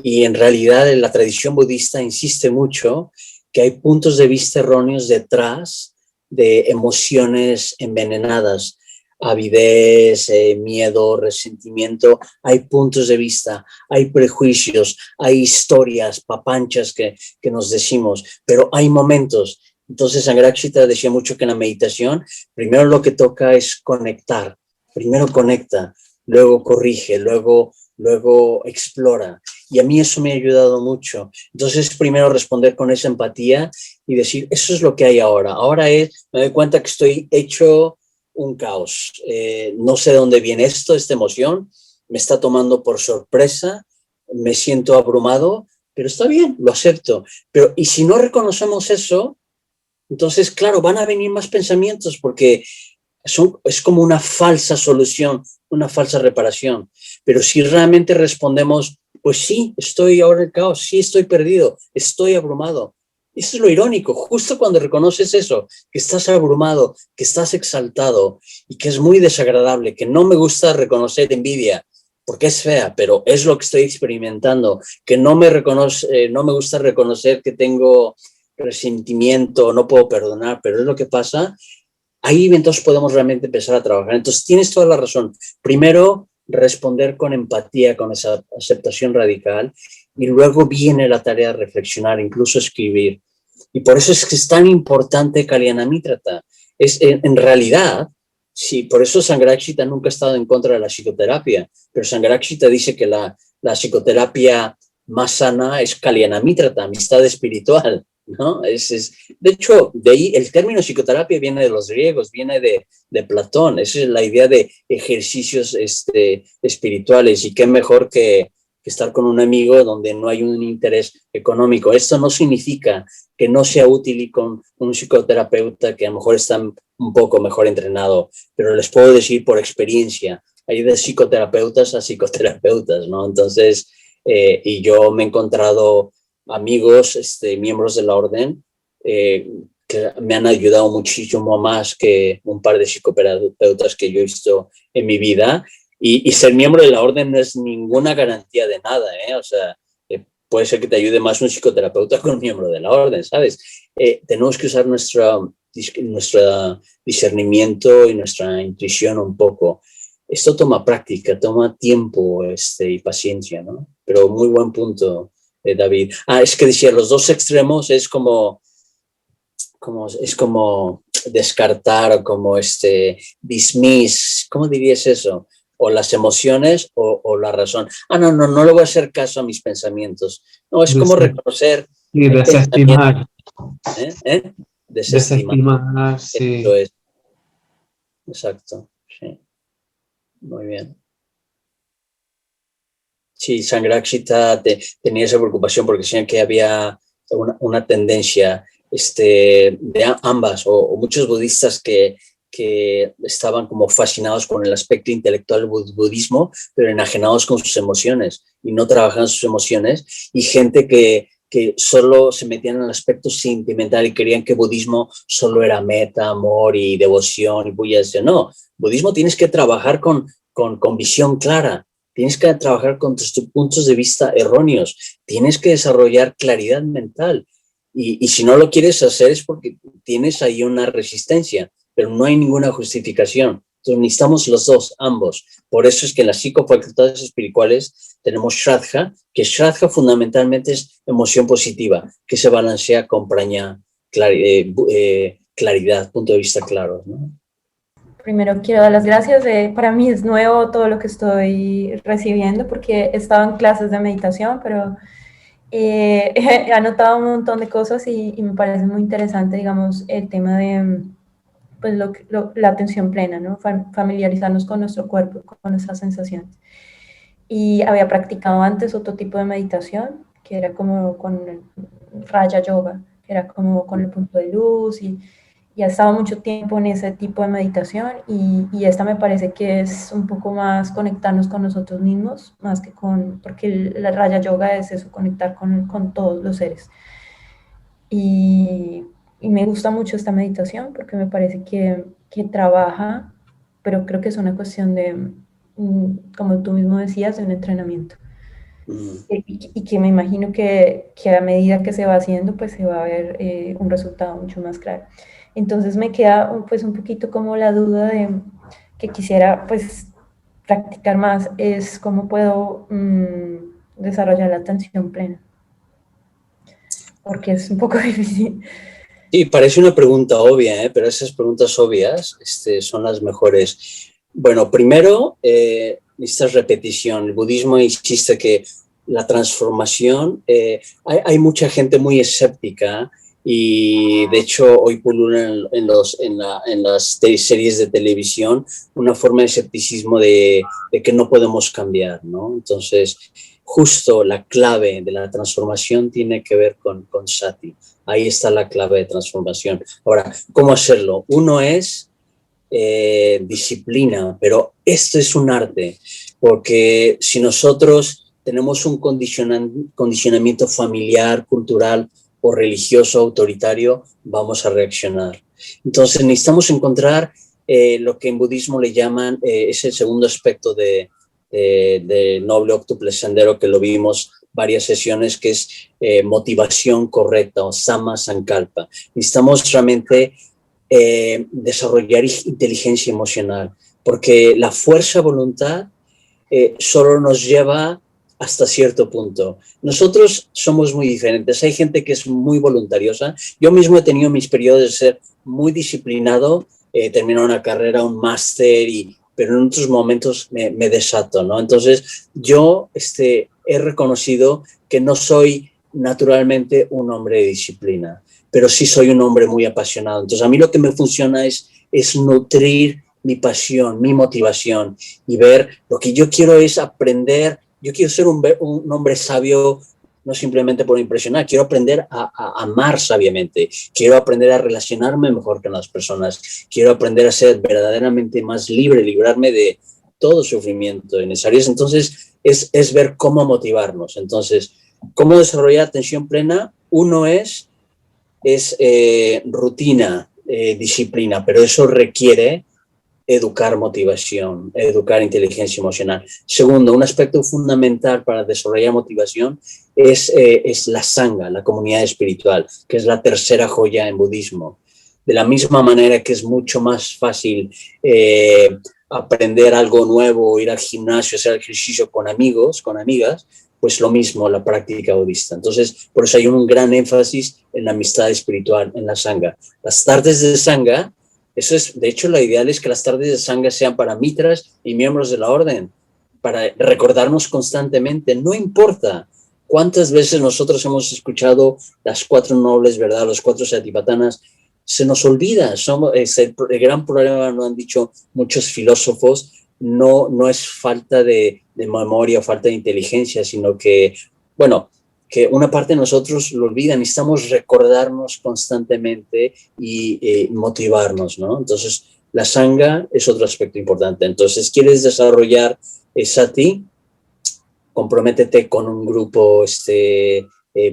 S1: Y en realidad en la tradición budista insiste mucho que hay puntos de vista erróneos detrás de emociones envenenadas, avidez, miedo, resentimiento. Hay puntos de vista, hay prejuicios, hay historias, papanchas que nos decimos, pero hay momentos. Entonces Sangharakshita decía mucho que en la meditación primero lo que toca es conectar, primero conecta, luego corrige, luego explora. Y a mí eso me ha ayudado mucho. Entonces, primero responder con esa empatía y decir, eso es lo que hay ahora. Ahora me doy cuenta que estoy hecho un caos. No sé de dónde viene esta emoción, me está tomando por sorpresa, me siento abrumado, pero está bien, lo acepto. Pero, y si no reconocemos eso, entonces, claro, van a venir más pensamientos porque es como una falsa solución, una falsa reparación. Pero si realmente respondemos, pues sí, estoy ahora en el caos, sí estoy perdido, estoy abrumado. Eso es lo irónico, justo cuando reconoces eso, que estás abrumado, que estás exaltado y que es muy desagradable, que no me gusta reconocer envidia, porque es fea, pero es lo que estoy experimentando, que no me gusta reconocer que tengo resentimiento, no puedo perdonar, pero es lo que pasa. Ahí entonces podemos realmente empezar a trabajar. Entonces tienes toda la razón. Primero, responder con empatía, con esa aceptación radical, y luego viene la tarea de reflexionar, incluso escribir. Y por eso es que es tan importante Kalyanamitrata. En realidad, sí, por eso Sangharakshita nunca ha estado en contra de la psicoterapia, pero Sangharakshita dice que la psicoterapia más sana es Kalyanamitrata, amistad espiritual, ¿no? De hecho, de ahí el término psicoterapia viene de los griegos, viene de Platón. Esa es la idea de ejercicios espirituales, y qué mejor que estar con un amigo donde no hay un interés económico. Esto no significa que no sea útil ir con un psicoterapeuta que a lo mejor está un poco mejor entrenado, pero les puedo decir por experiencia, hay de psicoterapeutas a psicoterapeutas, ¿no? Entonces, y yo me he encontrado amigos, miembros de la orden, que me han ayudado muchísimo más que un par de psicoterapeutas que yo he visto en mi vida. Y ser miembro de la orden no es ninguna garantía de nada, ¿eh? O sea, puede ser que te ayude más un psicoterapeuta que un miembro de la orden, ¿sabes? Tenemos que usar nuestro discernimiento y nuestra intuición un poco. Esto toma práctica, toma tiempo y paciencia, ¿no? Pero muy buen punto, David. Es que decía, los dos extremos es como descartar o como dismiss, ¿cómo dirías eso? O las emociones o la razón. No le voy a hacer caso a mis pensamientos. No, es como reconocer.
S2: Y desestimar.
S1: Desestimar,
S2: sí.
S1: Eso es. Exacto, sí. Muy bien. Sí, Sangharakshita tenía esa preocupación porque decían que había una tendencia de ambas o muchos budistas que estaban como fascinados con el aspecto intelectual del budismo, pero enajenados con sus emociones y no trabajaban sus emociones, y gente que solo se metían en el aspecto sentimental y querían que budismo solo era meta, amor y devoción y puya. No, budismo tienes que trabajar con visión clara. Tienes que trabajar con tus puntos de vista erróneos. Tienes que desarrollar claridad mental. Y si no lo quieres hacer es porque tienes ahí una resistencia, pero no hay ninguna justificación. Entonces necesitamos los dos, ambos. Por eso es que en las psicofacultades espirituales tenemos Shraddha, que Shraddha fundamentalmente es emoción positiva, que se balancea con praña, claridad, punto de vista claro, ¿no?
S5: Primero quiero dar las gracias. Para mí es nuevo todo lo que estoy recibiendo porque he estado en clases de meditación, pero he anotado un montón de cosas y me parece muy interesante, digamos, el tema de pues, la atención plena, ¿no? Familiarizarnos con nuestro cuerpo, con nuestras sensaciones. Y había practicado antes otro tipo de meditación, que era como con el Raja Yoga, que era como con el punto de luz y he estado mucho tiempo en ese tipo de meditación y esta me parece que es un poco más conectarnos con nosotros mismos, más que porque la Raja Yoga es eso, conectar con todos los seres. Y me gusta mucho esta meditación porque me parece que trabaja, pero creo que es una cuestión de, como tú mismo decías, de un entrenamiento. Y que me imagino que a medida que se va haciendo, pues se va a ver un resultado mucho más claro. Entonces me queda pues un poquito como la duda de que quisiera pues practicar más, es cómo puedo desarrollar la atención plena, porque es un poco difícil.
S1: Sí, parece una pregunta obvia, pero esas preguntas obvias son las mejores. Bueno, primero, necesitas repetición. El budismo insiste que la transformación, hay mucha gente muy escéptica y de hecho hoy pululan en las series de televisión una forma de escepticismo de que no podemos cambiar, ¿no? Entonces, justo la clave de la transformación tiene que ver con sati. Ahí está la clave de transformación. Ahora, ¿cómo hacerlo? Uno es disciplina, pero esto es un arte, porque si nosotros tenemos un condicionamiento familiar, cultural o religioso autoritario, vamos a reaccionar. Entonces necesitamos encontrar lo que en budismo le llaman, es el segundo aspecto de noble óctuple sendero, que lo vimos varias sesiones, que es motivación correcta o sama sankalpa. Necesitamos realmente desarrollar inteligencia emocional, porque la fuerza de voluntad solo nos lleva hasta cierto punto. Nosotros somos muy diferentes. Hay gente que es muy voluntariosa. Yo mismo he tenido mis periodos de ser muy disciplinado, terminar una carrera, un máster, pero en otros momentos me desato, ¿no? Entonces, yo he reconocido que no soy naturalmente un hombre de disciplina, pero sí soy un hombre muy apasionado. Entonces, a mí lo que me funciona es nutrir mi pasión, mi motivación y ver lo que yo quiero es aprender. Yo quiero ser un hombre sabio, no simplemente por impresionar, quiero aprender a amar sabiamente, quiero aprender a relacionarme mejor con las personas, quiero aprender a ser verdaderamente más libre, librarme de todo sufrimiento necesario. Entonces, es ver cómo motivarnos. Entonces, ¿cómo desarrollar atención plena? Uno es rutina, disciplina, pero eso requiere educar motivación, educar inteligencia emocional. Segundo, un aspecto fundamental para desarrollar motivación es la sangha, la comunidad espiritual, que es la tercera joya en budismo. de la misma manera que es mucho más fácil aprender algo nuevo, ir al gimnasio, hacer ejercicio con amigos, con amigas, pues lo mismo la práctica budista. Entonces, por eso hay un gran énfasis en la amistad espiritual, en la sangha. Las tardes de sangha, eso es, de hecho, lo ideal es que las tardes de sangha sean para mitras y miembros de la orden, para recordarnos constantemente, no importa cuántas veces nosotros hemos escuchado las 4 nobles, ¿verdad? Los 4 satipatthanas, se nos olvida, es el gran problema, lo han dicho muchos filósofos, no es falta de memoria o falta de inteligencia, sino que, bueno, que una parte de nosotros lo olvida, necesitamos recordarnos constantemente y motivarnos, ¿no? Entonces, la sangha es otro aspecto importante. Entonces, ¿quieres desarrollar sati? Comprométete con un grupo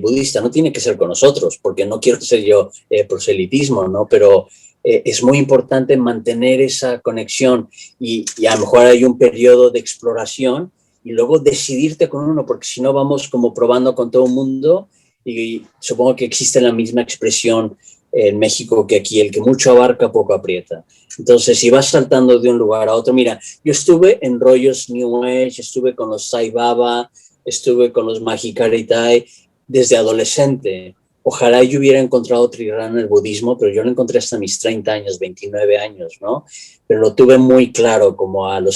S1: budista. No tiene que ser con nosotros, porque no quiero ser yo proselitismo, ¿no? Pero es muy importante mantener esa conexión y a lo mejor hay un periodo de exploración y luego decidirte con uno, porque si no vamos como probando con todo el mundo y supongo que existe la misma expresión en México que aquí, el que mucho abarca, poco aprieta. Entonces, si vas saltando de un lugar a otro, mira, yo estuve en rollos New Age, estuve con los Sai Baba, estuve con los Mahikaritai desde adolescente. Ojalá yo hubiera encontrado Trirana en el budismo, pero yo lo encontré hasta mis 30 años, 29 años, ¿no? Pero lo tuve muy claro como al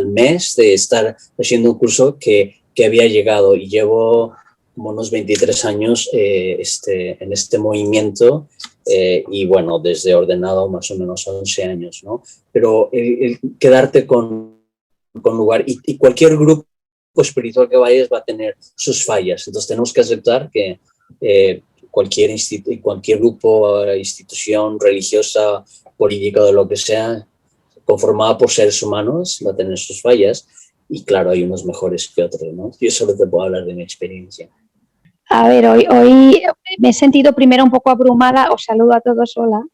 S1: mes de estar haciendo un curso que había llegado y llevo como unos 23 años en este movimiento y bueno, desde ordenado más o menos 11 años, ¿no? Pero el quedarte con lugar y cualquier grupo espiritual que vayas va a tener sus fallas, entonces tenemos que aceptar que cualquier grupo, institución religiosa, política, de lo que sea, conformada por seres humanos, va a tener sus fallas y claro, hay unos mejores que otros, ¿no? Yo solo te puedo hablar de mi experiencia.
S6: A ver, hoy me he sentido primero un poco abrumada, os saludo a todos, hola,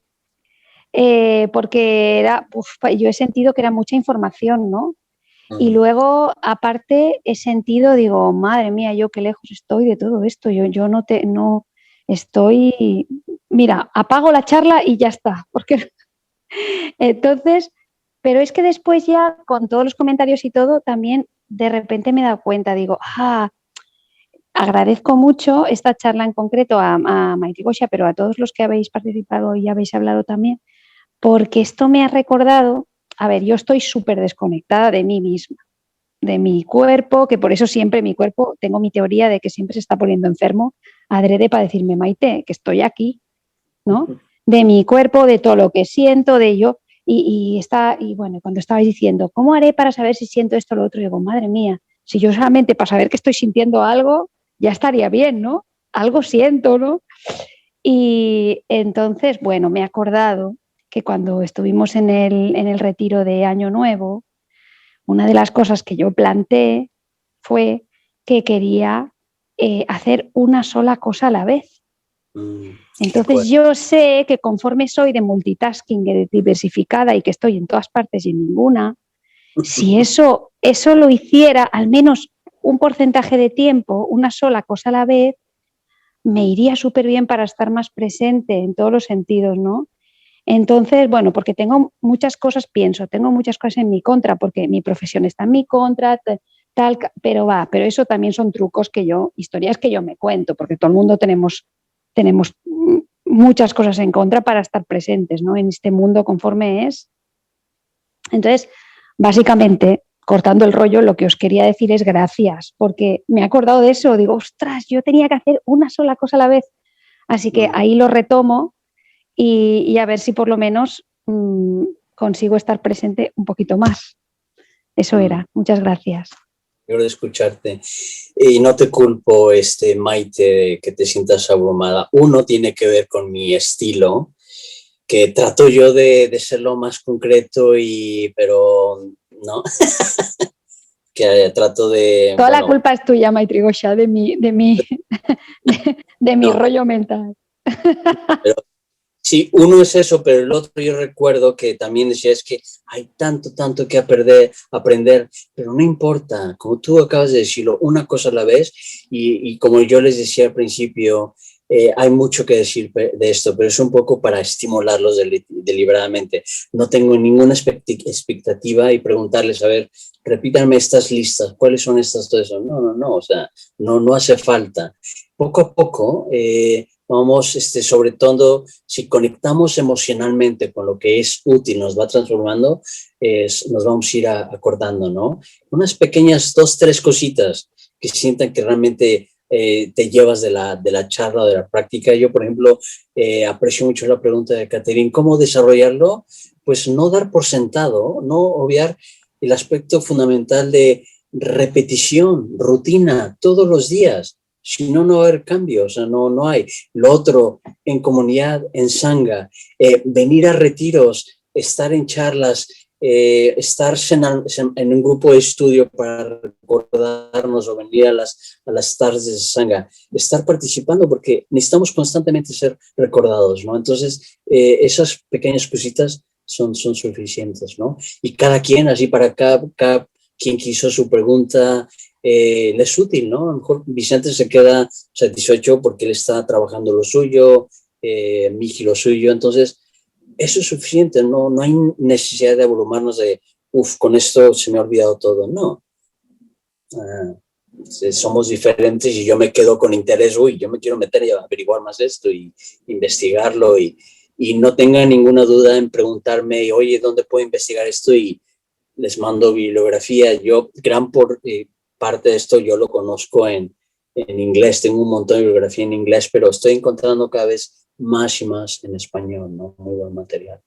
S6: porque yo he sentido que era mucha información, ¿no? Y luego, aparte, he sentido, digo, madre mía, yo qué lejos estoy de todo esto, yo no estoy, mira, apago la charla y ya está, porque entonces, pero es que después ya, con todos los comentarios y todo, también de repente me he dado cuenta, digo, agradezco mucho esta charla en concreto a Maite Gosha, pero a todos los que habéis participado y habéis hablado también, porque esto me ha recordado, a ver, yo estoy súper desconectada de mí misma, de mi cuerpo, que por eso siempre mi cuerpo, tengo mi teoría de que siempre se está poniendo enfermo, adrede para decirme, Maite, que estoy aquí, ¿no? De mi cuerpo, de todo lo que siento, de yo, y bueno, cuando estabais diciendo, ¿cómo haré para saber si siento esto o lo otro? Digo, madre mía, si yo solamente para saber que estoy sintiendo algo, ya estaría bien, ¿no? Algo siento, ¿no? Y entonces, bueno, me he acordado que cuando estuvimos en el retiro de Año Nuevo, una de las cosas que yo planteé fue que quería hacer una sola cosa a la vez. Entonces yo sé que conforme soy de multitasking, de diversificada y que estoy en todas partes y en ninguna, si eso lo hiciera al menos un porcentaje de tiempo, una sola cosa a la vez, me iría súper bien para estar más presente en todos los sentidos, ¿no? Entonces, bueno, porque tengo muchas cosas en mi contra, porque mi profesión está en mi contra, tal, pero eso también son trucos historias que yo me cuento, porque todo el mundo tenemos muchas cosas en contra para estar presentes, ¿no? En este mundo conforme es. Entonces, básicamente, cortando el rollo, lo que os quería decir es gracias, porque me he acordado de eso, digo, ostras, yo tenía que hacer una sola cosa a la vez, así que ahí lo retomo y a ver si por lo menos consigo estar presente un poquito más. Eso era, muchas gracias.
S1: Quiero escucharte y no te culpo, Maite, que te sientas abrumada. Uno tiene que ver con mi estilo, que trato yo de ser lo más concreto pero no, que trato de...
S6: Toda la culpa es tuya, Maite Gosha, de mi rollo mental.
S1: Pero, sí, uno es eso, pero el otro yo recuerdo que también decía, es que hay tanto que aprender, pero no importa, como tú acabas de decirlo, una cosa a la vez, y como yo les decía al principio, hay mucho que decir de esto, pero es un poco para estimularlos deliberadamente. No tengo ninguna expectativa y preguntarles, a ver, repítanme estas listas, ¿cuáles son estas? Todo eso. No, o sea, no hace falta. Poco a poco, vamos, sobre todo, si conectamos emocionalmente con lo que es útil, nos va transformando, nos vamos a ir acordando, ¿no? Unas pequeñas 2, 3 cositas que sientan que realmente te llevas de la charla o de la práctica. Yo, por ejemplo, aprecio mucho la pregunta de Catherine, ¿cómo desarrollarlo? Pues no dar por sentado, no obviar el aspecto fundamental de repetición, rutina, todos los días. Si no, no va a haber cambios, o sea, no hay. Lo otro, en comunidad, en sangha, venir a retiros, estar en charlas, estar en un grupo de estudio para recordarnos o venir a las tardes de sangha, estar participando porque necesitamos constantemente ser recordados, ¿no? Entonces, esas pequeñas cositas son suficientes, ¿no? Y cada quien, así para cada quien que hizo su pregunta, le es útil, ¿no? A lo mejor Vicente se queda satisfecho porque él está trabajando lo suyo, Miki lo suyo, entonces eso es suficiente, no hay necesidad de abrumarnos de, con esto se me ha olvidado todo, no. Somos diferentes y yo me quedo con interés, yo me quiero meter y averiguar más esto y investigarlo y no tenga ninguna duda en preguntarme, oye, ¿dónde puedo investigar esto? Y les mando bibliografía. Yo, parte de esto yo lo conozco en inglés, tengo un montón de bibliografía en inglés, pero estoy encontrando cada vez más y más en español, ¿no? Muy buen material.